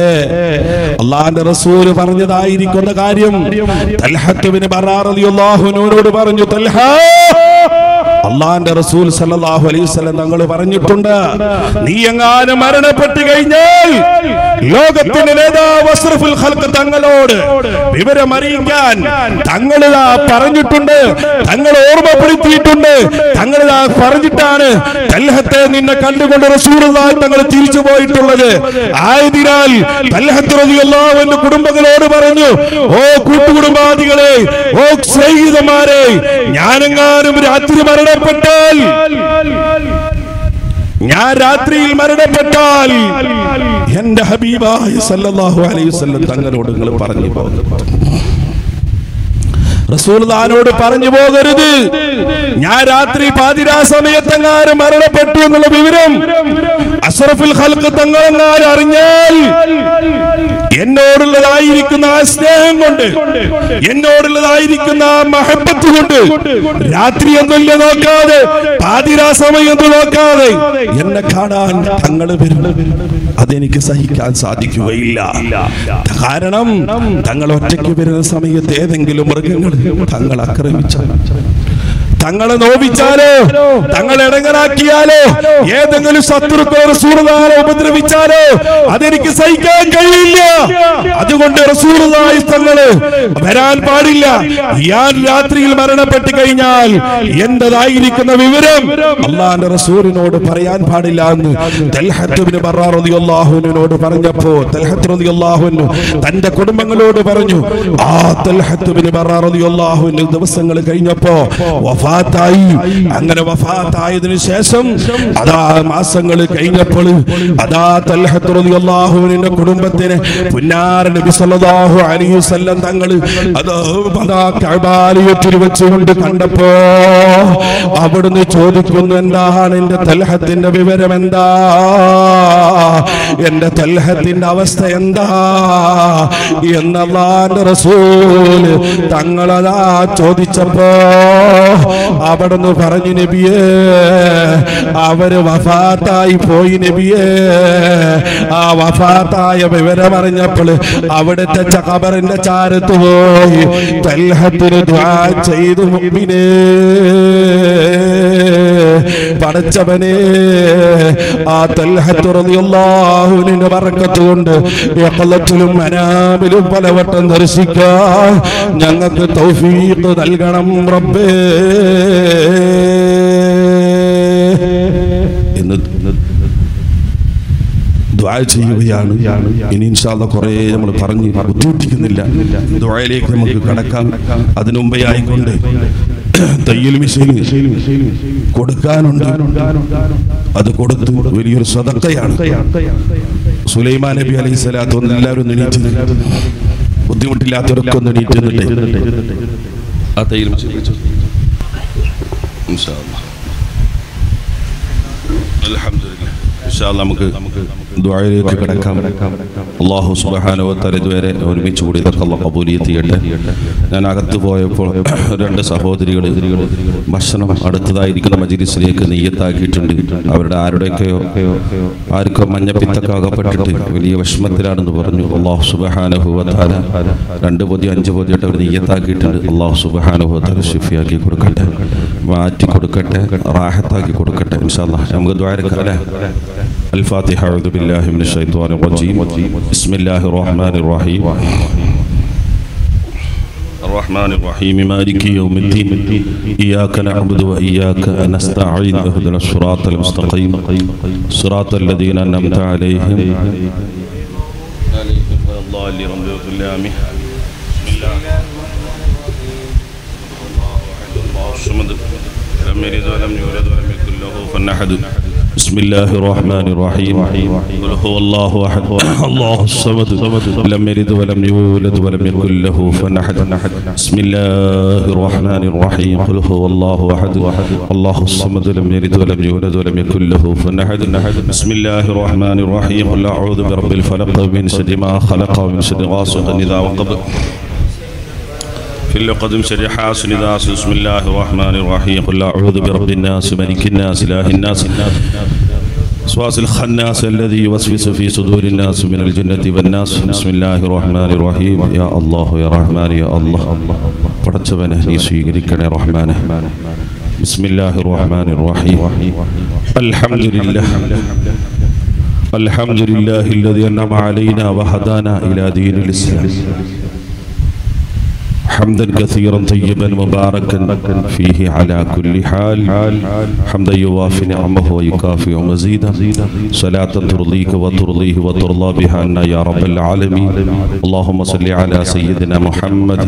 അല്ലാഹുവിന്റെ റസൂൽ പറഞ്ഞതായിരിക്കുന്ന കാര്യം തൽഹത്ത് ബിൻ ബർറ റളിയല്ലാഹു അൻഹുവിനോട് പറഞ്ഞു, തൽഹ അല്ലാഹുവിന്റെ റസൂൽ സല്ലല്ലാഹു അലൈഹി വസല്ലം തങ്ങൾ പറഞ്ഞിട്ടുണ്ട്, നീ എങ്ങാനും മരണപ്പെട്ട് കഴിഞ്ഞാൽ ലോകത്തിന്റെ നേതാവ് അഷ്റഫുൽ ഖൽഖ് തങ്ങളോട് വിവരം അറിയിക്കാൻ തങ്ങളിതാ പറഞ്ഞിട്ടുണ്ട്, തങ്ങൾ ഓർമ്മപ്പെടുത്തിയിട്ടുണ്ട്. തങ്ങളിതാ പറഞ്ഞിട്ടാണ് തൽഹത്തെ നിന്നെ കണ്ടുകൊണ്ട് റസൂലുള്ളാഹി തങ്ങൾ തിരിച്ചു പോയിട്ടുള്ളത്. ആയതിനാൽ തൽഹത്ത് റളിയല്ലാഹു അൻഹു കുടുംബങ്ങളോട് പറഞ്ഞു, ഓ കൂട്ടുകുടുംബാദികളെ, ഓ സ്നേഹിതന്മാരെ, ഞാനെങ്ങാനും രാത്രി മരണപ്പെട്ടാൽ, ഞാൻ രാത്രിയിൽ മരണപ്പെട്ടാൽ എന്റെ ഹബീബായ സല്ലല്ലാഹു അലൈഹി വസല്ലം തങ്ങളോട് നിങ്ങൾ പറഞ്ഞു പോകരുത്, റസൂലുള്ളാഹിനോട് പറഞ്ഞു പോകരുത്. ഞാൻ ആ രാത്രി പാതിരാ സമയത്തെങ്ങാനും മരണപ്പെട്ടു എന്നുള്ള വിവരം അഷ്റഫുൽ ഖൽഖ് തങ്ങളെങ്ങാനും അറിഞ്ഞാൽ എന്നോടുള്ളതായിരിക്കുന്ന ആ സ്നേഹം കൊണ്ട്, എന്നോടുള്ളതായിരിക്കുന്ന ആ മഹബത്ത് കൊണ്ട് രാത്രി എന്നുള്ള നോക്കാതെ, പാതിരാ സമയം നോക്കാതെ എന്നെ കാണാൻ തങ്ങൾ വരും. അതെനിക്ക് സഹിക്കാൻ സാധിക്കുകയില്ല. കാരണം തങ്ങൾ ഒറ്റയ്ക്ക് വരുന്ന സമയത്ത് ഏതെങ്കിലും മൃഗങ്ങൾ തങ്ങൾ ആക്രമിച്ചാൽ, തങ്ങളെ നോവിച്ചാലോ, തങ്ങളെ ഇടങ്ങറാക്കിയാലോ, ഏതെങ്കിലും ശത്രുക്കൾ റസൂലുള്ളാഹിയെ ഉപദ്രവിച്ചാലോ അതെനിക്ക് സഹിക്കാൻ കഴിയില്ല. അതുകൊണ്ട് റസൂലുള്ളാഹി തങ്ങള് വരാൻ പാടില്ല. ഞാൻ രാത്രിയിൽ മരണപ്പെട്ടു കഴിഞ്ഞാൽ എന്റേതായിരിക്കുന്ന വിവരം അള്ളാന്റെ റസൂലിനോട് പറയാൻ പാടില്ല എന്ന് തൽഹത്ത് ഇബ്നു ബറാ റളിയല്ലാഹു അൻഹുവിനോട് പറഞ്ഞപ്പോ തൽഹത്ത് റളിയല്ലാഹു അൻഹു തന്റെ കുടുംബങ്ങളോട് പറഞ്ഞു. ആ തൽഹത്ത് ഇബ്നു ബറാ റളിയല്ലാഹു അൻഹു ദിവസങ്ങൾ കഴിഞ്ഞപ്പോ വഫാത്തായി. അങ്ങനെ വഫാത്തായതിനു ശേഷം അതാ മാസങ്ങൾ കഴിഞ്ഞപ്പോൾ അതാ തൽഹത്ത് റളിയല്ലാഹു അൻഹുവിന്റെ കുടുംബത്തിന് പുന്നാര നബി സല്ലല്ലാഹു അലൈഹി വസല്ലം തങ്ങൾ അതാ കഅബയിൽ വെച്ചുകൊണ്ട് കണ്ടപ്പോ അവിടുന്ന് ചോദിക്കുന്നു, എന്താണ് എന്റെ തൽഹത്തിന്റെ വിവരം, എന്താ എന്റെ തൽഹത്തിന്റെ അവസ്ഥ എന്താ എന്ന് അല്ലാഹുവിന്റെ റസൂൽ തങ്ങളതാ ചോദിച്ചപ്പോ അവിടുന്ന് പറഞ്ഞു, നബിയേ അവര് വഫാത്തായി പോയി നബിയേ. ആ വഫാത്തായ വിവരം അറിഞ്ഞപ്പോൾ അവിടുത്തെ ഖബറിന്റെ ചാരത്ത് പോയി തൽഹത്തിന് ദുആ ചെയ്തു. മുഅ്മിനേ, പടച്ചവനെ, ആ തൽഹത്ത് റളിയല്ലാഹു അൻഹുവിന്റെ ബറക്കത്ത് കൊണ്ട് യഖലത്തിലും മനാമിലും പലവട്ടം ദർശിക്കാൻ ഞങ്ങൾക്ക് തൗഫീഖ് നൽകണം റബ്ബേ എന്ന് ദുആ ചെയ്യുകയാണ്. ഇനി ഇൻഷാ അല്ലാഹ് കുറേ നമ്മൾ പറഞ്ഞു ബുദ്ധിമുട്ടിക്കുന്നില്ല, ദുആയിലേക്ക് നമുക്ക് കടക്കാം. അതിനു മുമ്പേ ആയിക്കൊണ്ട് തയ്യൽ മിഷീന് കൊടുക്കാനുണ്ട്. അത് കൊടുത്ത് വലിയൊരു സദഖയാണ്. സുലൈമാൻ നബി അലൈഹി സ്വലാത്തു വസ്സലാം എല്ലാവരും എണീറ്റ്, ബുദ്ധിമുട്ടില്ലാത്തവരൊക്കെ ഒന്ന് എണീറ്റ് ആ തയ്യൽ മിഷീൻ ഇൻഷാ അല്ലാഹ്. അൽഹംദുലില്ലാഹ്. ഇൻഷാ അല്ലാഹ് നമുക്ക് ദുആയിലേക്ക് കടക്കാം. അല്ലാഹു സുബ്ഹാനഹു വ തആല ഇതുവരെ ഒരുമിച്ച് കൂടി ഇതൊക്കെ അല്ലാഹു ഖബൂൽ ചെയ്യട്ടെ. ഞാൻ അകത്ത് പോയപ്പോൾ രണ്ട് സഹോദരികൾ ഭക്ഷണം അടുത്തതായിരിക്കുന്ന മജ്‌ലിസിലേക്ക് നിയ്യത്താക്കിയിട്ടുണ്ട്. അവരുടെ ആർക്കോ മഞ്ഞപ്പിത്തൊക്കെ അകപ്പെട്ടിട്ട് വലിയ വിഷമത്തിലാണെന്ന് പറഞ്ഞു. അല്ലാഹു സുബ്ഹാനഹു വ തആല 2 പൊതി 5 പൊതിയായിട്ട് അവർ നിയ്യത്താക്കിയിട്ടുണ്ട്. അല്ലാഹു സുബ്ഹാനഹു വ തആല ശിഫയാക്കി കൊടുക്കട്ടെ, മാറ്റി കൊടുക്കട്ടെ, റാഹത്താക്കി കൊടുക്കട്ടെ. ഇൻഷാ അല്ലാഹ് നമുക്ക് ദുആയിലേക്ക് കടക്കാം. الفاتحة. أعوذ بالله من الشيطان الرجيم. بسم الله الرحمن الرحيم. الرحمن الرحيم مالك يوم الدين. إياك نعبد وإياك نستعين. اهدنا الصراط المستقيم صراط الذين أنعمت عليهم غير الضالين ولا الضالين. بسم الله الله الصمد لم يلد ولم يولد ولم يكن له كفوا أحد. بسم الله الرحمن الرحيم. قل هو الله احد الله الصمد لم يلد ولم يولد ولم يكن له كفوا احد. بسم الله الرحمن الرحيم. قل هو الله احد الله الصمد لم يلد ولم يولد ولم يكن له كفوا احد. بسم الله الرحمن الرحيم. قل اعوذ برب الفلق من شر ما خلق ومن شر غاسق اذا وقب في اللقد من شر حاسد إذا حسد. بسم الله الرحمن الرحيم. قل أعوذ برب الناس ملك الناس إله الناس وسواس الخناس الذي يوسوس في صدور الناس من الجنة والناس. بسم الله الرحمن الرحيم. يا الله يا رحمن يا الله പടച്ചവനെ നീ സ്വീകരിക്കണേ റഹ്മാനെ. بسم الله الرحمن الرحيم. الحمد لله الحمد لله الذي أنعم علينا وهدانا إلى دين الإسلام حمدا كثيرا طيبا مباركا فيه على كل حال حمدا يوافي نعمه ويكافئ مزيدا. صلاة ترضيك وترضيه وترضى بها عنا يا رب العالمين. اللهم صل على سيدنا محمد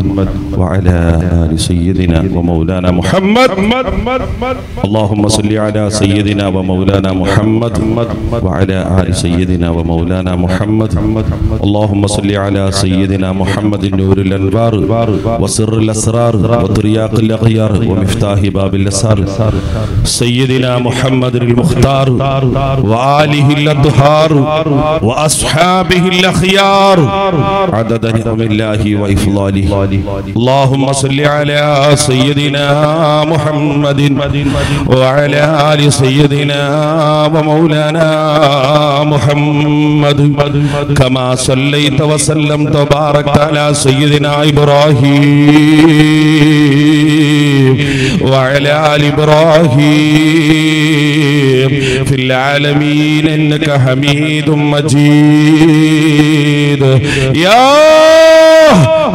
وعلى آل سيدنا ومولانا محمد. اللهم صل على سيدنا ومولانا محمد وعلى آل سيدنا ومولانا محمد. اللهم صل على سيدنا محمد نور الأنوار وسر الأسرار وترياق الأغيار ومفتاح باب الأسرار سيدنا محمد المختار وآله الأطهار وأصحابه الأخيار عدد نعم الله وإفضاله. اللهم صل على سيدنا محمد وعلى آل سيدنا ومولانا محمد كما صليت وسلمت وباركت على سيدنا إبراهيم وعلى آل إبراهيم في العالمين إنك حميد مجيد. يا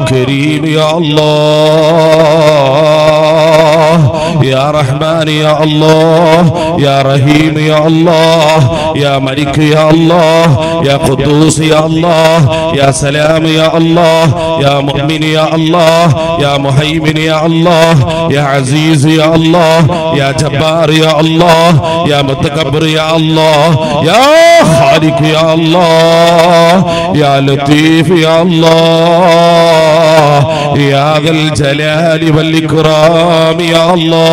كريم يا الله، يا رحمن يا الله، يا رحيم يا الله، يا ملك يا الله، يا قدوس يا الله، يا سلام يا الله، يا مؤمن يا الله، يا مهيمن يا الله، يا عزيز يا الله، يا جبار يا الله، يا متكبر يا الله، يا خالق يا الله، يا لطيف يا الله، يا ذا الجلال والإكرام يا الله.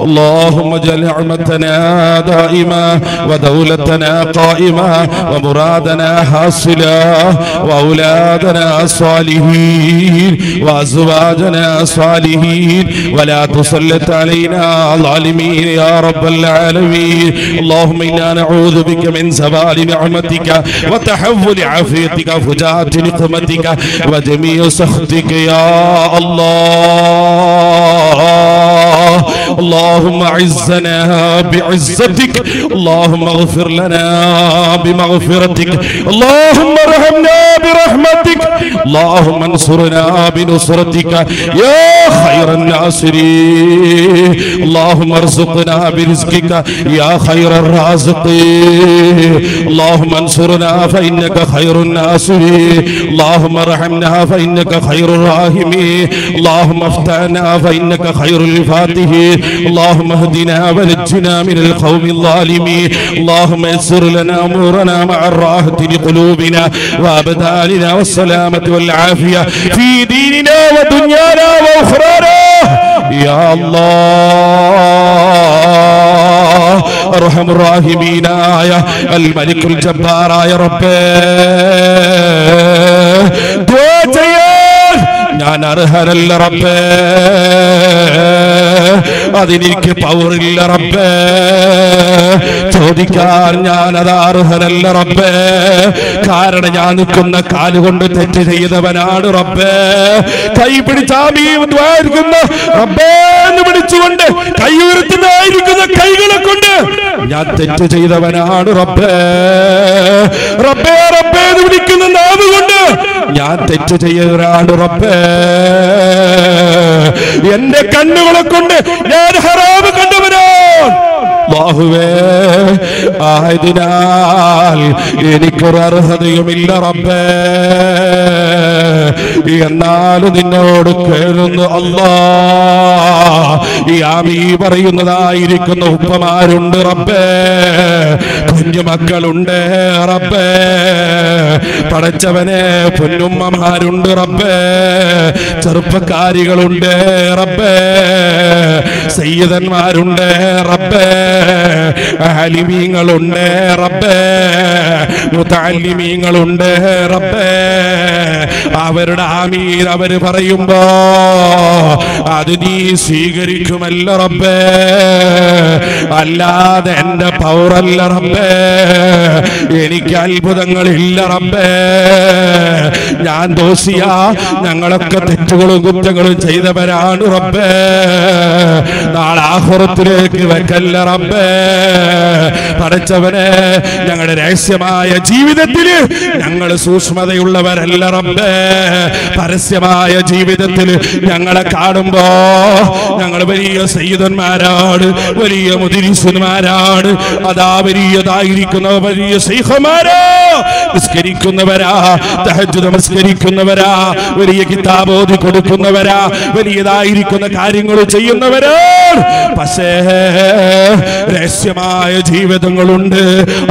اللهم اجعل نعمتنا دائما ودولتنا قائمة ومرادنا حاصلا وأولادنا صالحين وأزواجنا صالحين ولا تسلط علينا ظالمين يا رب العالمين. اللهم إنا نعوذ بك من زوال نعمتك وتحول عافيتك وفجاءة نقمتك وجميع سخطك يا الله. اللهم اعزنا بعزتك، اللهم اغفر لنا بمغفرتك، اللهم ارحمنا برحمتك، اللهم انصرنا بنصرتك يا خير الناصرين. اللهم ارزقنا برزقك يا خير الرازقين. اللهم انصرنا فإنك خير الناصرين. اللهم ارحمنا فإنك خير الراحمين. اللهم افتنا فإنك خير الفاتحين. اللهم اهدنا ونجنا من القوم الظالمين. اللهم يسر لنا أمورنا مع الراحة لقلوبنا وأبداننا والسلامة والعافية في ديننا ودنيانا وأخرانا يا الله. أرحم الراحمين يا الملك الجبار يا رب ഞാൻ അർഹനല്ല റബ്ബേ, അതിനെനിക്ക് പവറില്ല റബ്ബേ, ചോദിക്കാൻ ഞാൻ അത് അർഹനല്ല റബ്ബേ. കാരണം ഞാൻ നിൽക്കുന്ന കാലുകൊണ്ട് തെറ്റ് ചെയ്തവനാണ് റബ്ബേ. കൈ പിടിച്ചായിരിക്കുന്ന റബ്ബേ എന്ന് വിളിച്ചുകൊണ്ട് കൈ ഉയർത്തുന്നതായിരിക്കുന്ന കൈകളെ കൊണ്ട് ഞാൻ തെറ്റ് ചെയ്തവനാണ് റബ്ബേ. റബ്ബേ റബ്ബേ എന്ന് വിളിക്കുന്ന നാവ് കൊണ്ട് ഞാൻ തെറ്റ് ചെയ്തവനാണ് റബ്ബേ. എന്റെ കണ്ണുകളെ കൊണ്ട് ഞാൻ ഹറാമ് കണ്ടവനാണ് അല്ലാഹുവേ. ആയതിനാൽ എനിക്കൊരു അർഹതയുമില്ല റബ്ബേ. എന്നാലും നിന്നോട് കേഴുന്നു അല്ലാ. ഈ ആമീ പറയുന്നതായിരിക്കുന്ന ഉപ്പമാരുണ്ട് റബ്ബേ, കുഞ്ഞുമക്കളുണ്ട് റബ്ബേ, പടച്ചവനെ പൊന്നുമ്മമാരുണ്ട് റബ്ബേ, ചെറുപ്പക്കാരികളുണ്ട് റബ്ബേ, സയ്യിദന്മാരുണ്ട് റബ്ബേ, ആലിമീങ്ങളുണ്ട് റബ്ബേ, മുതഅല്ലിമീങ്ങളുണ്ട് റബ്ബേ. അവരുടെ ആമീൻ അവര് പറയുമ്പോ അത് നീ സ്വീകരിക്കുമല്ല റബ്ബേ. അല്ലാതെ എന്റെ പൗറല്ല റബ്ബേ, എനിക്ക് അത്ഭുതങ്ങളില്ല റബ്ബേ. ഞാൻ ദോഷിയാ, ഞങ്ങളൊക്കെ തെറ്റുകളും കുറ്റങ്ങളും ചെയ്തവരാണ് റബ്ബേ. നാളെ ആഖിറത്തിലേക്ക് വെക്കല്ല റബ്ബേ. പടച്ചവനെ, ഞങ്ങളുടെ രഹസ്യമായ ജീവിതത്തിൽ ഞങ്ങൾ സൂക്ഷ്മതയുള്ളവരല്ല റബ്ബേ. പരസ്യമായ ജീവിതത്തിൽ ഞങ്ങളെ കാണുമ്പോ ഞങ്ങൾ വലിയ സയ്യിദന്മാരാണ്, വലിയ മുദരിസുമാരാണ്, അതാ വലിയതായിരിക്കുന്ന വലിയ ശൈഖമാരാ, നിസ്കരിക്കുന്നവരാ, തഹജ്ജുദ് നമസ്കരിക്കുന്നവരാ, വലിയ കിതാബ് ഓതി കൊടുക്കുന്നവരാ, വലിയതായിരിക്കുന്ന കാര്യങ്ങൾ ചെയ്യുന്നവരാ. പക്ഷേ രഹസ്യമായ ജീവിതങ്ങളുണ്ട്,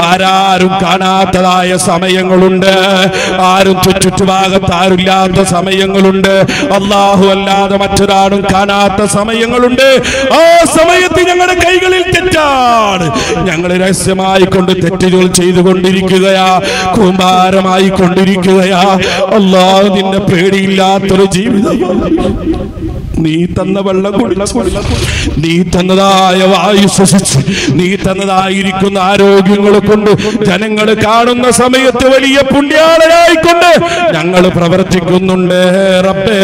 ആരാരും കാണാത്ത കാണാത്തതായ സമയങ്ങളുണ്ട്, ആരും ചുറ്റുഭാഗത്ത് ആരുമില്ലാത്ത സമയങ്ങളുണ്ട്, അല്ലാഹു അല്ലാതെ മറ്റൊരാളും കാണാത്ത സമയങ്ങളുണ്ട്. ആ സമയത്ത് ഞങ്ങളുടെ കൈകളിൽ തെറ്റാണ്, ഞങ്ങൾ രഹസ്യമായി കൊണ്ട് തെറ്റുകൾ ചെയ്തുകൊണ്ടിരിക്കുകയാ, കൂമ്പാരമായി കൊണ്ടിരിക്കുകയാ. അല്ലാഹു നിന്നെ പേടിയില്ലാത്തൊരു ജീവിതം, നീ തന്ന വെള്ളം കുടിച്ച്, നീ തന്നതായ വായു ശ്വസിച്ച്, നീ തന്നതായിരിക്കുന്ന ആരോഗ്യങ്ങളെ കൊണ്ട് ജനങ്ങൾ കാണുന്ന സമയത്ത് വലിയ പുണ്യാളനായിക്കൊണ്ട് ഞങ്ങൾ പ്രവർത്തിക്കുന്നുണ്ട് റബ്ബേ.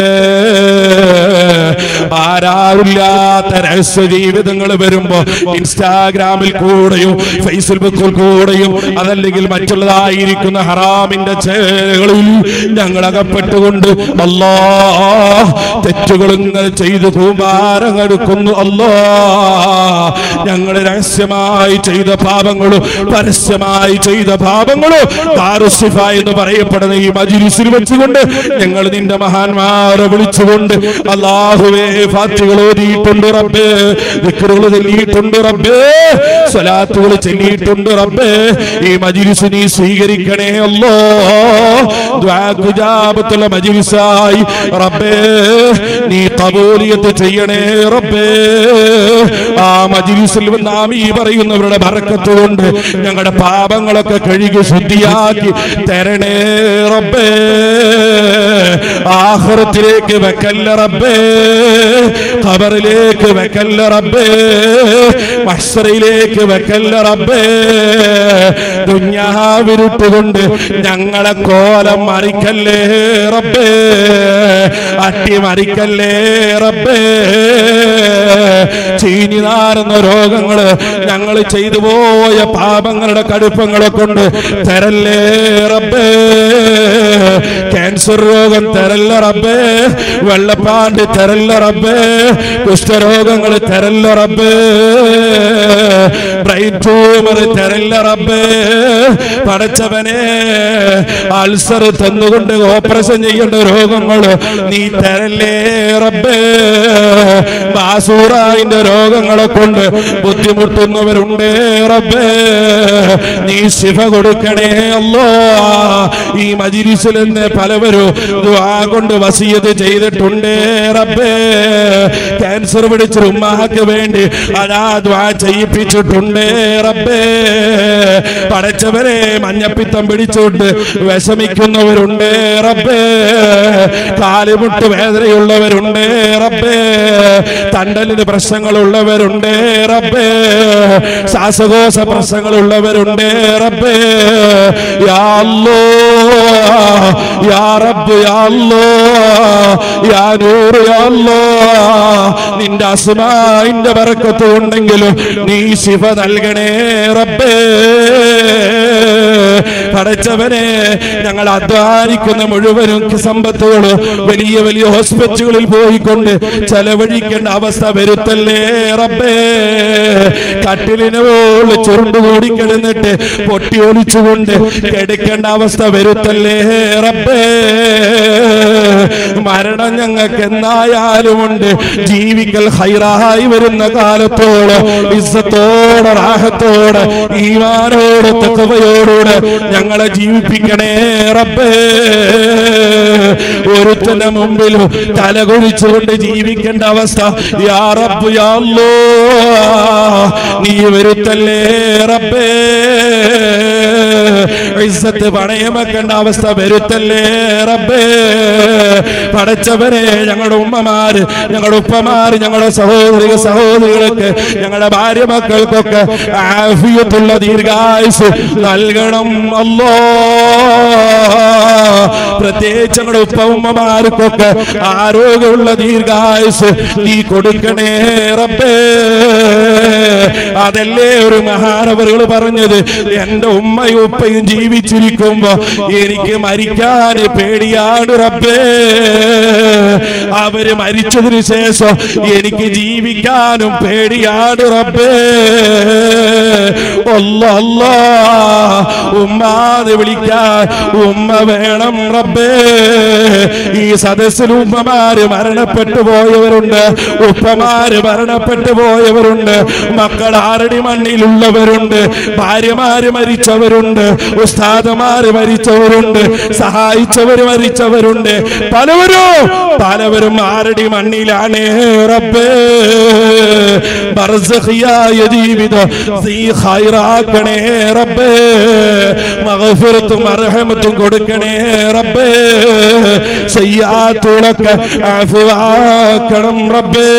ആരാറില്ലാത്ത രഹസ്യ ജീവിതങ്ങൾ വരുമ്പോ ഇൻസ്റ്റാഗ്രാമിൽ കൂടെയും ഫേസ്ബുക്കിൽ കൂടെയും അതല്ലെങ്കിൽ മറ്റുള്ളതായിരിക്കുന്ന ഹറാമിന്റെ ചേരുകളിൽ ഞങ്ങൾ അകപ്പെട്ടുകൊണ്ട് അല്ലാഹ് തെറ്റുകളും ചെയ്തു കൂമ്പാരമെടുക്കുന്നു. അല്ലാഹ് ഞങ്ങൾ രഹസ്യമായി ചെയ്ത പാപങ്ങളും പരസ്യമായി ചെയ്ത പാപങ്ങളും ദാറുസ്സിഫ എന്ന് പറയപ്പെടുന്ന ഈ മജ്‌ലിസിൽ വെച്ചുകൊണ്ട് ഞങ്ങൾ നിന്റെ മഹാന്മാരെ വിളിച്ചുകൊണ്ട് അല്ലാഹുവേ ഫാത്തിഹകൾ ഓതിയിട്ടുണ്ട് റബ്ബേ, ദിക്റുകൾ ചൊല്ലിയിട്ടുണ്ട് റബ്ബേ, സ്വലാത്തുകൾ ചൊല്ലിയിട്ടുണ്ട് റബ്ബേ. ഈ മജ്‌ലിസ് നീ സ്വീകരിക്കണേ അല്ലാഹ്. ദുആക്ക് ഇജാബത്തുള്ള മജ്‌ലിസായി റബ്ബേ നീ ഖബൂലിയത്ത് ചെയ്യണേ റബ്ബേ. ആ മജ്‌ലിസിൽ നാം ഈ പറയുന്നവരുടെ ബറക്കത്ത് കൊണ്ട് ഞങ്ങളുടെ പാപങ്ങളൊക്കെ കഴുകി ശുദ്ധിയാക്കി തരണേ റബ്ബേ. ആഖിറത്തിലേക്ക് വെക്കല്ല റബ്ബേ, ഖബറിലേക്ക് വെക്കല്ല റബ്ബേ, മഹ്ശറിലേക്ക് വെക്കല്ല റബ്ബേ. ദുനിയാവിരുട്ടുകൊണ്ട് ഞങ്ങളെ കോലം മറിക്കല്ലേ റബ്ബേ, അട്ടിമറിക്കല്ലേ റബ്ബേ. ചീഞ്ഞു നാറുന്ന രോഗങ്ങള് ഞങ്ങൾ ചെയ്തു പോയ പാപങ്ങളുടെ കടുപ്പങ്ങളെ കൊണ്ട് തരല്ലേ റബ്ബേ. ക്യാൻസർ രോഗം തരല്ല റബ്ബേ, വെള്ളപ്പാണ്ട് തരല്ല റബ്ബേ, കുഷ്ഠരോഗങ്ങൾ തരല്ല റബ്ബേ, ബ്രെയിൻ ട്യൂമർ തരല്ല റബ്ബേ. പടച്ചവനെ അൾസർ തന്നുകൊണ്ട് ഓപ്പറേഷൻ ചെയ്യേണ്ട രോഗങ്ങൾ നീ തരല്ലേ റബ്ബേ. ബാസൂറായിന്റെ രോഗങ്ങളെ കൊണ്ട് ബുദ്ധിമുട്ടുന്നവരുണ്ട് റബ്ബേ, നീ ശിഫ കൊടുക്കണേ അല്ലാഹ്. ഈ മജ്‌ലിസിൽ നിന്ന് പലവരും ദുആ കൊണ്ട് വസിയത്ത് ചെയ്തിട്ടുണ്ട് റബ്ബേ. ക്യാൻസർ പിടിച്ച ഉമ്മാക്ക് വേണ്ടി അതാ ദുആ ചെയ്യിപ്പിച്ചിട്ടുണ്ട് റബ്ബേ. പടച്ചവരെ മഞ്ഞപ്പിത്തം പിടിച്ചുകൊണ്ട് വിഷമിക്കുന്നവരുണ്ട് റബ്ബേ, കാലുമുട്ട് വേദനയുള്ളവരുണ്ട് റബ്ബേ, തണ്ടലിന് പ്രശ്നങ്ങളുള്ളവരുണ്ട് റബ്ബേ, ശ്വാസകോശ പ്രശ്നങ്ങളുള്ളവരുണ്ട് റബ്ബേ. യാ അല്ലാഹ് യാ റബ്ബ് യാ അല്ലാഹ് യാ നൂർ യാ അല്ലാഹ്, നിന്റെ അസ്മാഇന്റെ ബറക്കത്ത് ഉണ്ടെങ്കിലും നീ ശിഫ നൽകണേ റബ്ബേ. പടച്ചവനെ ഞങ്ങൾ അധ്വാനിക്കുന്ന മുഴുവനും സമ്പത്തുകളും വലിയ വലിയ ഹോസ്പിറ്റലുകളിൽ പോയിക്കൊണ്ട് ചെലവഴിക്കേണ്ട അവസ്ഥ വരുത്തല്ലേ റബ്ബേ. കട്ടിലിന് പോലും ചുരുണ്ടുകൂടി കിടന്നിട്ട് പൊട്ടി ഒലിച്ചുകൊണ്ട് കിടക്കേണ്ട അവസ്ഥ വരുത്തല്ലേ റബ്ബേ. മരണം ഞങ്ങൾക്ക് എന്നായാലും ഉണ്ട്, ജീവിക്കൽ ഹൈറായി വരുന്ന കാലത്തോളം ഇസ്സത്തോടെ റാഹത്തോടെ ഈമാനോടെ തഖ്വയോടെ ഞങ്ങളെ ജീവിപ്പിക്കണേ റബ്ബേ. ഒരുത്തന്റെ മുമ്പിലും തലകുനിച്ചുകൊണ്ട് ജീവിക്കേണ്ട അവസ്ഥ യാ റബ്ബ് യാ അല്ലാഹ് നീ വരുത്തല്ലേ റബ്ബേ. ഇസ്സത്ത് പണയം വെക്കേണ്ട അവസ്ഥ വരുത്തല്ലേ റബ്ബേ. പടച്ചവരെ ഞങ്ങളുടെ ഉമ്മമാര്, ഞങ്ങളുടെ ഉപ്പമാര്, ഞങ്ങളുടെ സഹോദരികൾക്ക്, ഞങ്ങളുടെ ഭാര്യ മക്കൾക്കൊക്കെ ആഫിയത്തുള്ള ദീർഘായുസ് നൽകണം അല്ലാഹ്. പ്രത്യേകിച്ച് ഞങ്ങളുടെ ഉപ്പ ഉമ്മമാർക്കൊക്കെ ആരോഗ്യമുള്ള ദീർഘായുസ് നീ കൊടുക്കണേ റബ്ബേ. അതല്ലേ ഒരു മഹാനവറുകൾ പറഞ്ഞത്, എന്റെ ഉമ്മയും ഉപ്പയും ജീവിച്ചിരിക്കുമ്പോ എനിക്ക് മരിക്കാൻ പേടിയാണ് റബ്ബേ, അവര് മരിച്ചതിന് ശേഷം എനിക്ക് ജീവിക്കാനും പേടിയാണ് റബ്ബേ. അല്ലാ അല്ലാ ഉമ്മാന്ന് വിളിക്കാൻ ഉമ്മ വേണം റബ്ബേ. ഈ സദസ്സിൽ ഉമ്മമാര് മരണപ്പെട്ടു പോയവരുണ്ട്, ഉപ്പമാര് മരണപ്പെട്ടു പോയവരുണ്ട്, മക്കൾ ആറടി മണ്ണിലുള്ളവരുണ്ട്, ഭാര്യമാര് മരിച്ചവരുണ്ട്, ഉസ്താദമാര് മരിച്ചവരുണ്ട്, സഹായിച്ചവർ മരിച്ചവരുണ്ട്. പലവരും ആറടി മണ്ണിലാണ് റബ്ബേ. ബർസഖിയായ ജീവിതം നീ ഖൈറാക്കണേ റബ്ബേ. മഗ്ഫിറത്തും മർഹമത്തും കൊടുക്കണേ റബ്ബേ. സയ്യാത്തുകളൊക്കെ അഫ്വാക്കണം റബ്ബേ.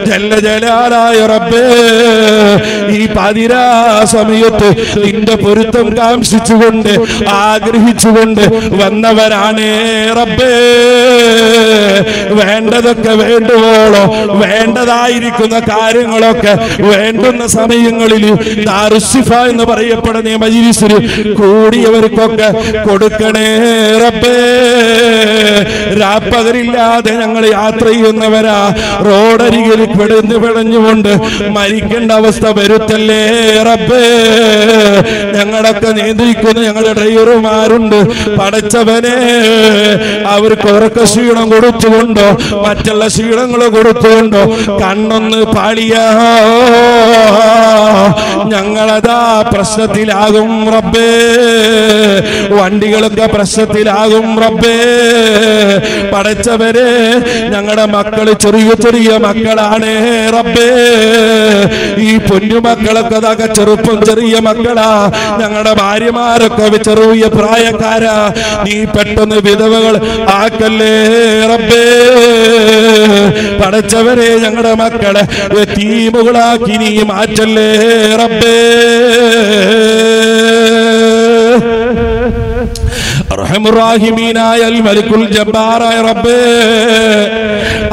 ജല്ല ജലാലായ റബ്ബേ, ഈ പാതിരാ സമയത്ത് നിന്റെ പൊരുത്തം കാംക്ഷിച്ചുകൊണ്ട് ആഗ്രഹിച്ചുകൊണ്ട് വന്നവരാണ് റബ്ബേ. വേണ്ടതൊക്കെ വേണ്ടുവോളോ വേണ്ടതായിരിക്കുന്ന കാര്യങ്ങളൊക്കെ വേണ്ടുന്ന സമയങ്ങളിൽ ദാറുസ്സിഫ എന്ന് പറയപ്പെടുന്ന മജ്‌ലിസിൽ കൂടിയവർക്കൊക്കെ കൊടുക്കണേ റബ്ബേ. രാപ്പകലില്ലാതെ ഞങ്ങൾ യാത്ര ചെയ്യുന്നവരാ, റോഡരികിൽ പിടഞ്ഞുകൊണ്ട് മരിക്കേണ്ട അവസ്ഥ വരുത്തല്ലേ റബ്ബേ. ഞങ്ങളൊക്കെ നിയന്ത്രിക്കുന്ന ഞങ്ങളുടെ ഡ്രൈവർമാരുണ്ട്, പടച്ചവനെ അവർക്ക് ഉറക്ക ക്ഷീണം കൊടുത്തുകൊണ്ടോ മറ്റുള്ള ക്ഷീണങ്ങൾ കൊടുത്തുകൊണ്ടോ കണ്ണൊന്ന് പാളിയാ ഞങ്ങളതാ പ്രശ്നത്തിലാകും റബ്ബേ. വണ്ടികളൊക്കെ പ്രശ്നത്തിലാകും റബ്ബേ. പടച്ചവരെ ഞങ്ങളുടെ മക്കള് ചെറിയ ചെറിയ മക്കളാണ് റബ്ബേ. ഈ പൊന്നുമക്കളൊക്കെ അതൊക്കെ ചെറുപ്പം ചെറിയ മക്കളാ. ഞങ്ങളുടെ ഭാര്യമാരൊക്കെ ചെറിയ പ്രായക്കാരാ. നീ പെട്ടെന്ന് വിധവകൾ ആക്കല്ലേ റബ്ബേ. പടച്ചവരെ ഞങ്ങളുടെ മക്കളെ യതീമുകളാക്കി നീ മാറ്റല്ലേ റബ്ബേ. റഹ്മുറാഹിമീനായ മലിക്കുൽ ജബ്ബാറായ റബ്ബേ,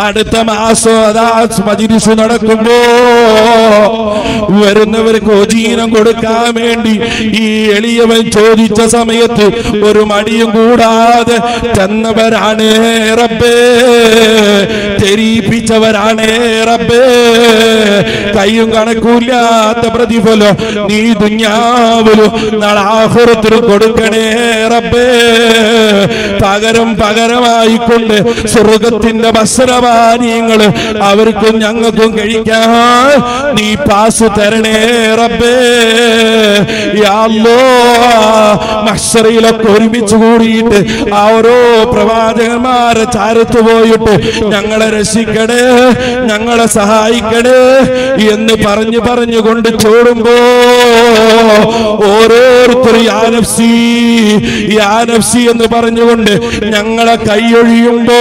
അടുത്ത മാസം അതാ മജ്‌ലിസ് നടക്കുമ്പോ വരുന്നവർക്ക് ഓജീനം കൊടുക്കാൻ വേണ്ടി ഈ എളിയവൻ ചോദിച്ച സമയത്ത് ഒരു മടിയും കൂടാതെ തന്നവരാണ് റബ്ബേ. തെരീപ്പിച്ചവരാണ് റബ്ബേ. കയ്യും കണക്കൂല്ലാത്ത പ്രതിഫലം നീ ദുനിയാവിലും നാളെ ആഖിറത്തിലും കൊടുക്കണേ റബ്ബേ. പകരമായിക്കൊണ്ട് സ്വർഗത്തിന്റെ ഭക്ഷണപാനീയങ്ങൾ അവർക്കും ഞങ്ങൾക്കും കഴിക്കാൻ നീ പാസ് തരണേ റബ്ബേ. യാ അല്ലാഹ്, മഹ്ശറിലൊക്കെ ഒരുമിച്ച് കൂടിയിട്ട് ആ ഓരോ പ്രവാചകന്മാരെ ചാരത്ത് പോയിട്ട് ഞങ്ങളെ രക്ഷിക്കണേ, ഞങ്ങളെ സഹായിക്കണേ എന്ന് പറഞ്ഞുകൊണ്ട് ചോടുമ്പോ ഓരോരുത്തരും യാ നഫ്സി യാ നഫ്സി എന്ന് പറഞ്ഞുകൊണ്ട് ഞങ്ങളെ കൈയൊഴിയുമ്പോ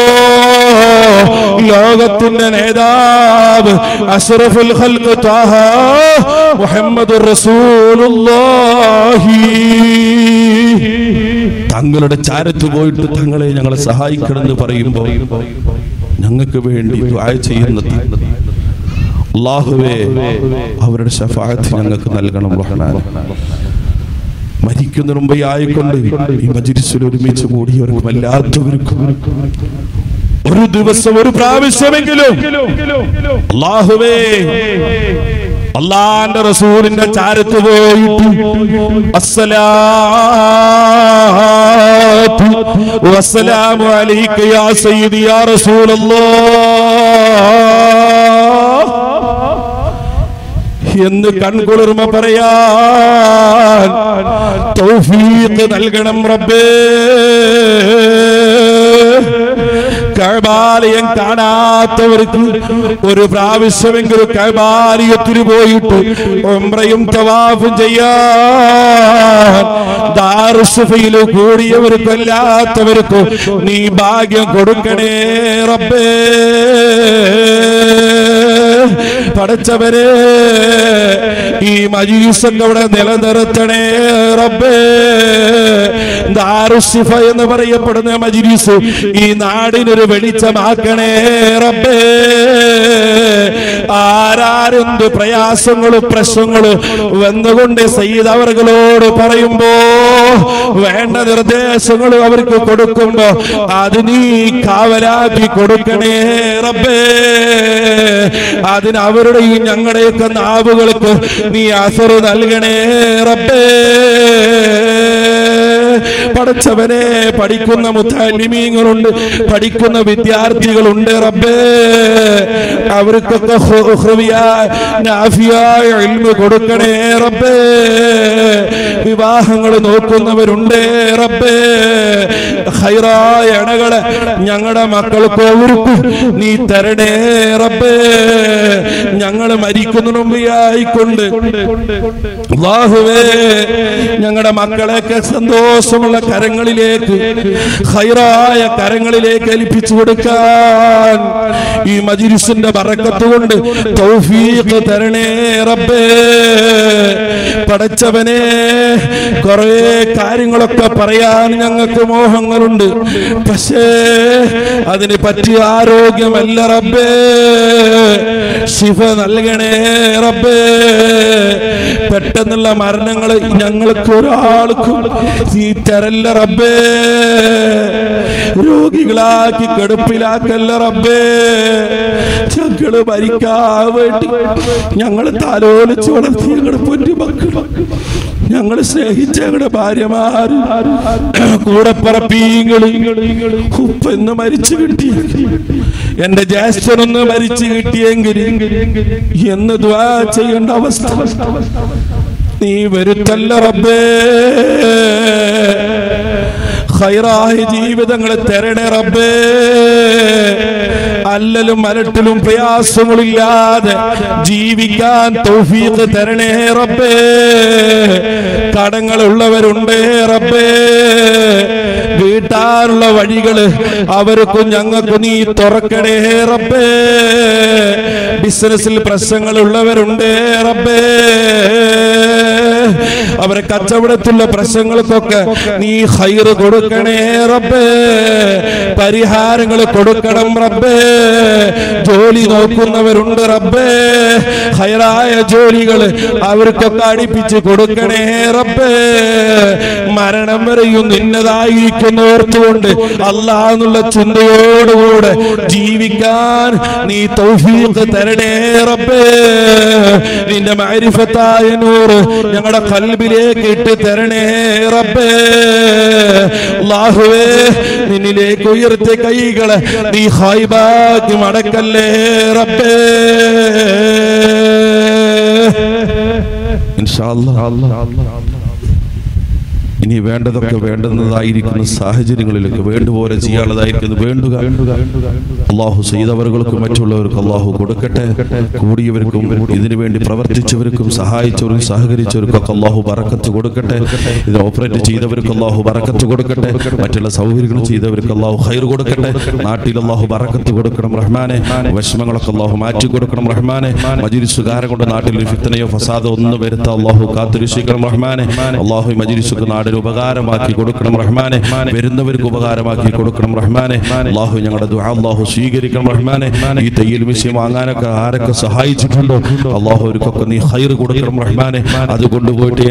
ലോകത്തിന്റെ നേതാവ് അഷ്റഫുൽ ഖൽഖ് ത്വാഹ മുഹമ്മദുർ റസൂലുള്ളാഹി തങ്ങളുടെ ചാരത്ത് പോയിട്ട് തങ്ങളെ ഞങ്ങളെ സഹായിക്കണമെന്ന് പറയുമ്പോൾ ഞങ്ങൾക്ക് വേണ്ടി ദുആ ചെയ്യുന്നത് അല്ലാഹുവേ, അവരുടെ ശഫാഅത്ത് ഞങ്ങൾക്ക് നൽകണം റഹ്മാൻ. മരിക്കുന്നതിന് മുമ്പേ ആയിക്കൊണ്ട് ഈ മജ്‌ലിസിൽ ഒരുമിച്ച് കൂടിയവർക്കും വല്ലാത്തവർക്കും ഒരു ദിവസം ഒരു പ്രാവശ്യമെങ്കിലും അല്ലാഹുവേ അല്ലാഹുവിന്റെ റസൂലിന്റെ ചാരത്ത് പോയിട്ട് അസ്സലാത്തു വസ്സലാമു അലൈക യാ സയ്യിദി യാ റസൂലല്ലാഹ് എന്ന് കൺകുളിർമ പറയാൻ തൗഫീഖ് നൽകണം റബ്ബേ. കഅബാലയം കാണാത്തവർക്ക് ഒരു പ്രാവശ്യമെങ്കിലും കഅബാലയത്തിൽ പോയിട്ട് ഉംറയും തവാഫും ചെയ്യാൻ ദാറുസ്സഫയിൽ കൂടിയവർക്കും അല്ലാത്തവർക്കും നീ ഭാഗ്യം കൊടുക്കണേ റബ്ബേ. പടച്ചവരെ ഈ മജ്‌ലിസൊക്കെ അവിടെ നിലനിർത്തണേ റബ്ബേ. ദാറുസ്സിഫ എന്ന് പറയപ്പെടുന്ന മജ്‌ലിസ് ഈ നാടിനൊരു വെളിച്ചമാക്കണേ റബ്ബേ. ആരാ ആരെന്ത് പ്രയാസങ്ങളും പ്രശ്നങ്ങളും വന്നുകൊണ്ട് സയ്യിദ് അവറുകളോട് പറയുമ്പോ വേണ്ട നിർദ്ദേശങ്ങളും അവർക്ക് കൊടുക്കുമ്പോ അത് നീ കാവലാക്കി കൊടുക്കണേ റബ്ബേ. അതിന് അവരുടെയും ഞങ്ങളുടെയൊക്കെ നാവുകൾക്ക് നീ അസർ നൽകണേ റബ്ബേ. പടച്ചവനെ, പഠിക്കുന്ന മുത്തഅല്ലിമീങ്ങളുണ്ട്, പഠിക്കുന്ന വിദ്യാർത്ഥികളുണ്ട് റബ്ബേ. അവർക്കൊക്കെ നാഫിയായ ഇൽമു കൊടുക്കണേ റബ്ബേ. വിവാഹങ്ങൾ നോക്കുന്നവരുണ്ട് റബ്ബേ. ഖൈറായ ഇണകളെ ഞങ്ങളുടെ മക്കൾക്ക് അവർക്കും നീ തരണേ റബ്ബേ. ഞങ്ങൾ മരിക്കുന്നതിന് മുമ്പായിക്കൊണ്ട് അല്ലാഹുവേ ഞങ്ങളുടെ മക്കളെയൊക്കെ സന്തോഷമുള്ള കരങ്ങളിലേക്ക്, ഖൈറായ കരങ്ങളിലേക്ക് ഏൽപ്പിച്ചു കൊടുക്കാൻ ഈ മജ്‌ലിസിന്റെ ബറക്കത്ത് കൊണ്ട് തൗഫീഖ് തരണേ റബ്ബേ. പടച്ചവനെ, കുറേ കാര്യങ്ങളൊക്കെ പറയാൻ ഞങ്ങൾക്ക് മോഹങ്ങളുണ്ട്, പക്ഷേ അതിന് പറ്റിയ ആരോഗ്യമല്ല റബ്ബേ. ശിഫ നൽകണേ റബ്ബേ. പെട്ടെന്നുള്ള മരണങ്ങൾ ഞങ്ങൾക്ക് ഒരാൾക്കും നീ തരല്ല റബ്ബേ. രോഗികളാക്കി കെടുപ്പിലാക്കല്ല റബ്ബേ. ഞങ്ങള് മരിക്കാൻ വേണ്ടി ഞങ്ങള് താലോലിച്ച് വളർത്തി ഞങ്ങളുടെ പൊന്നു മക്കൾ, ഞങ്ങൾ സ്നേഹിച്ച ഞങ്ങളുടെ ഭാര്യമാർ, കൂടപ്പറപ്പീങ്ങള്, ഉപ്പെന്ന് മരിച്ചു കിട്ടി, എന്റെ ജ്യേഷ്ഠനൊന്ന് മരിച്ചു കിട്ടിയെങ്കിൽ എന്ന് ദുആ ചെയ്യേണ്ട അവസ്ഥ നീ വരുത്തല്ല റബ്ബേ. ഖൈറായ ജീവിതങ്ങളെ തരണേ റബ്ബേ. അല്ലലും അലട്ടലും പ്രയാസങ്ങളില്ലാതെ ജീവിക്കാൻ തൗഫീഖ് തരണേ റബ്ബേ. കടങ്ങളുള്ളവരുണ്ട് റബ്ബേ, വീട്ടാനുള്ള വഴികള് അവർക്കും ഞങ്ങൾക്കും നീ തുറക്കണേ റബ്ബേ. ബിസിനസ്സിൽ പ്രശ്നങ്ങളുള്ളവരുണ്ട് റബ്ബേ, അവരെ കച്ചവടത്തിലുള്ള പ്രശ്നങ്ങൾക്കൊക്കെ നീ ഖൈർ കൊടുക്കണേ റബ്ബേ. പരിഹാരങ്ങൾ കൊടുക്കണം റബ്ബേ. ജോലി നോക്കുന്നവരുണ്ട് റബ്ബേ, ഖൈറായ ജോലികൾ അവർക്കൊക്കെ അടുപ്പിച്ച് കൊടുക്കണേ റബ്ബേ. മരണം വരെയും നിന്നതായിരിക്കുന്നോർത്തുകൊണ്ട് അല്ലാഹ് എന്നുള്ള ചിന്തയോടുകൂടെ ജീവിക്കാൻ നീ തൗഫീഖ് തരണേ റബ്ബേ. നിന്റെ മഅരിഫത്തായ നൂറ് ഞങ്ങളുടെ ഖൽബിലേക്ക് ഇട്ട് തരണേ റബ്ബേ. അല്ലാഹുവേ, നിന്നിലേക്ക് ഉയർത്തിയ കൈകളെ നീ ഖൈബാക്കി മടക്കല്ലേ റബ്ബേ. ഇൻഷാ അല്ലാഹ് ഇനി വേണ്ടതൊക്കെ വേണ്ടുന്നതായിരിക്കുന്ന സാഹചര്യങ്ങളിലേക്ക് വേണ്ടുപോലെ ചെയ്യാനുള്ളതായിരിക്കുന്നു വേണ്ടുക. അള്ളാഹു ചെയ്തവർക്കും മറ്റുള്ളവർക്കും അള്ളാഹു കൊടുക്കട്ടെ. കൂടിയവർക്കും ഇതിനു വേണ്ടി പ്രവർത്തിച്ചവർക്കും സഹായിച്ചവർക്കും സഹകരിച്ചവർക്കും ഒക്കെ അള്ളാഹു ബറക്കത്ത് കൊടുക്കട്ടെ. ഇത് ഓപ്പറേറ്റ് ചെയ്തവർക്ക് അള്ളാഹു ബറക്കത്ത് കൊടുക്കട്ടെ. മറ്റുള്ള സൗകര്യങ്ങൾ ചെയ്തവർക്ക് അള്ളാഹു ഖൈർ കൊടുക്കട്ടെ. നാട്ടിൽ അള്ളാഹു ബറക്കത്ത് കൊടുക്കണം റഹ്മാനെ. വിഷമങ്ങളൊക്കെ അള്ളാഹു മാറ്റി കൊടുക്കണം റഹ്മാനെ. മജ്‌ലിസുകാരെ കൊണ്ട് നാട്ടിൽ ഫിത്നയോ ഫസാദോ ഒന്നും വരുത്താൻ അള്ളാഹു കാത്തുരക്ഷിക്കണം റഹ്മാനെ. അള്ളാഹു മജ്‌ലിസുക്ക് നാടിന് ഉപകാരമാക്കി കൊടുക്കണം റഹ്മാനെ. വരുന്നവർക്ക് ഉപകാരമാക്കി കൊടുക്കണം റഹ്മാനെ. അള്ളാഹു ഞങ്ങളുടെ ദുആ അള്ളാഹു സ്വീകരിക്കണം റഹ്മാനെ. ഈ തയ്യൽ മിശ്യം വാങ്ങാനൊക്കെ ആരൊക്കെ സഹായിച്ചിട്ടുണ്ടോ അള്ളാഹു അവർക്കൊക്കെ നീ ഖൈർ കൊടുക്കണം റഹ്മാനെ. അത് കൊണ്ടുപോയിട്ട്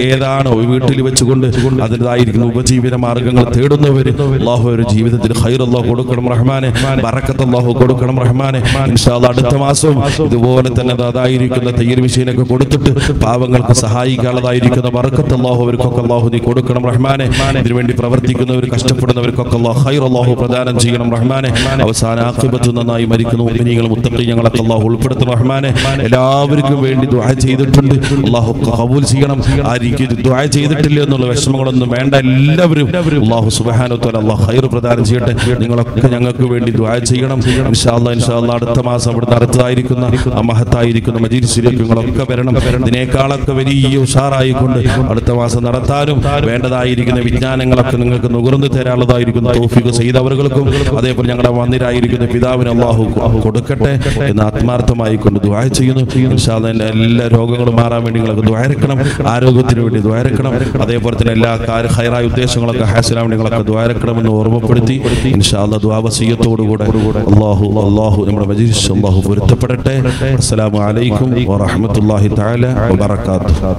ഏതാണോ വീട്ടിൽ വെച്ചുകൊണ്ട് അതിൻ്റെതായിരിക്കുന്ന ഉപജീവന മാർഗങ്ങൾ തേടുന്നവർ അള്ളാഹു ഒരു ജീവിതത്തിൽ ഖൈർ അള്ളാഹു കൊടുക്കണം റഹ്മാനെ. ബറക്കത്ത് അള്ളാഹു കൊടുക്കണം റഹ്മാനെ. ഇൻഷാ അല്ലാഹ് അടുത്ത മാസം ഇതുപോലെ തന്നെ അതായിരിക്കുന്ന തയ്യൽ മിശ്യനൊക്കെ കൊടുത്തിട്ട് പാവങ്ങൾക്ക് സഹായിക്കാനുള്ളതായിരിക്കുന്ന ബറക്കത്ത് അള്ളാഹു അവർക്കൊക്കെ അള്ളാഹു നീ കൊടുക്കണം റഹ്മാനെ. ഇതിനുവേണ്ടി പ്രവർത്തിക്കുന്നവർ കഷ്ടപ്പെടുന്നവർക്കൊക്കെ ഖൈർ അല്ലാഹു പ്രദാനം ചെയ്യണം റഹ്മാനെ. അവസാന ആഖിബത്ത് നന്നായി മരിക്കുന്ന മുഅ്മിനീങ്ങൾ മുത്തഖീങ്ങളെ അല്ലാഹു ഉൾപ്പെടുത്തണം റഹ്മാനെ. എല്ലാവർക്കും വേണ്ടി ദുആ ചെയ്തിട്ടുണ്ട്, അല്ലാഹു ഖബൂൽ ചെയ്യണം. ആരെങ്കിലും ദുആ ചെയ്തിട്ടില്ല എന്നുള്ള വിഷമങ്ങളൊന്നും വേണ്ട. എല്ലാവരും അല്ലാഹു സുബ്ഹാനഹു വ തആല അല്ലാഹു ഖൈർ പ്രദാനം ചെയ്യട്ടെ. നിങ്ങളൊക്കെ ഞങ്ങൾക്ക് വേണ്ടി ദുആ ചെയ്യണം ഇൻഷാ അല്ലാഹ്. അടുത്ത മാസം അവിടെ അടുത്തതായിരിക്കുന്ന മഹത്തായിരിക്കുന്ന മജ്‌ലിസിലേക്ക് നിങ്ങളൊക്കെ വരണം. ഇതിനേക്കാളൊക്കെ വലിയ ഉഷാറായിക്കൊണ്ട് അടുത്ത മാസം നടത്താനും വേണ്ടതായിരിക്കുന്ന വിജ്ഞാനങ്ങളൊക്കെ നിങ്ങൾക്ക് നുകർന്നു തരാനുള്ളതായിരിക്കുന്ന തൗഫീഖ് ചെയ്തവർക്കും അതേപോലെ ഞങ്ങളുടെ വന്നിരായിരിക്കുന്ന പിതാവിന് അല്ലാഹു കൊടുക്കട്ടെ എന്ന് ആത്മാർത്ഥമായി കൊണ്ട് ദുആ ചെയ്യുന്നു. ഇൻഷാ അല്ലാഹ് എല്ലാ രോഗങ്ങളും മാറാൻ വേണ്ടി നിങ്ങൾക്ക് ദുആ ഇറക്കണം, ആരോഗ്യത്തിന് വേണ്ടി ദുആ ഇറക്കണം, അതേപോലെ തന്നെ എല്ലാ ഹൈറായ ഉദ്ദേശങ്ങളൊക്കെ ഹാസിലാൻ വേണ്ടി നിങ്ങളൊക്കെ ദുആ ഇറക്കണമെന്ന് ഓർമ്മപ്പെടുത്തി ഇൻഷാ അല്ലാഹ് ദുആ വസിയത്തോടുകൂടെ അല്ലാഹു നമ്മുടെ മജ്ലിസ് അല്ലാഹു പൊരുത്തപ്പെടട്ടെ. അസ്സലാമു അലൈക്കും വറഹ്മത്തുള്ളാഹി തആല വബറകാതുഹു.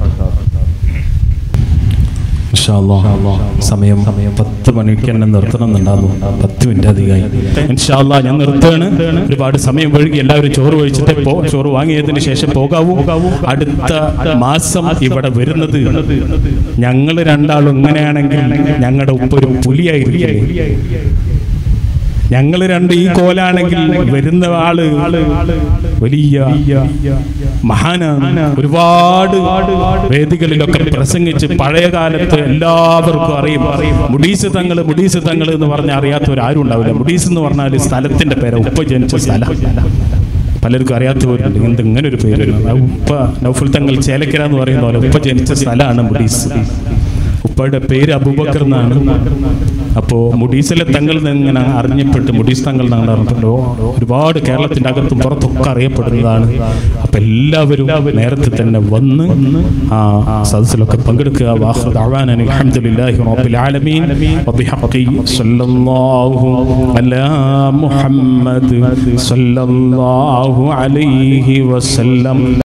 സമയം 10 മണിക്ക് തന്നെ നിർത്തണമെന്നുണ്ടാകുന്നു. 10 മിനിറ്റ് അധികമായി. ഇൻഷാ അല്ലാഹ് ഞാൻ നിർത്തുകയാണ്. ഒരുപാട് സമയം വഴുകി. എല്ലാവരും ചോറ് കഴിച്ചിട്ട് ചോറ് വാങ്ങിയതിന് ശേഷം പോകാവൂ. അടുത്ത മാസം ഇവിടെ വരുന്നത് ഞങ്ങൾ രണ്ടാളും ഇങ്ങനെയാണെങ്കിൽ ഞങ്ങളുടെ ഉപ്പ ഒരു പുലിയായിരിക്കില്ലേ? ഞങ്ങൾ രണ്ട് ഈ കോലാണെങ്കിൽ വരുന്ന ആള് വലിയ മഹാനാണ്. ഒരുപാട് വേദികളിലൊക്കെ പ്രസംഗിച്ച് പഴയ കാലത്ത് എല്ലാവർക്കും അറിയും. മുഡീസ് തങ്ങൾ എന്ന് പറഞ്ഞാൽ അറിയാത്തവരാരും ഉണ്ടാവില്ല. മുഡീസ് എന്ന് പറഞ്ഞാൽ സ്ഥലത്തിന്റെ പേര്, ഉപ്പ ജനിച്ച സ്ഥലം. പലർക്കും അറിയാത്തവരുണ്ട്. ഇങ്ങനെ ഒരു പേര് ഉപ്പ നൗഫൽ തങ്ങൾ ചേലക്കര എന്ന് പറയുന്ന പോലെ ഉപ്പ ജനിച്ച സ്ഥലമാണ് മുഡീസ്. ഉപ്പയുടെ പേര് അബൂബക്കർ എന്നാണ്. അപ്പോൾ മുഡീസിലെ തങ്ങൾ ഇങ്ങനെ അറിഞ്ഞപ്പെട്ട് മുഡീസ് തങ്ങൾ എന്നാണ് അറിഞ്ഞപ്പെട്ടു. ഒരുപാട് കേരളത്തിൻ്റെ അകത്തും പുറത്തൊക്കെ അറിയപ്പെടുന്നതാണ്. അപ്പം എല്ലാവരും നേരത്തെ തന്നെ വന്ന് ആ സദസ്സിലൊക്കെ പങ്കെടുക്കുക. വാഖിറു ദഅ്വാനാ അൽഹംദുലില്ലാഹി റബ്ബിൽ ആലമീൻ വബിഹഖി സ്വല്ലല്ലാഹു അലാ മുഹമ്മദ് സ്വല്ലല്ലാഹു അലൈഹി വസല്ലം.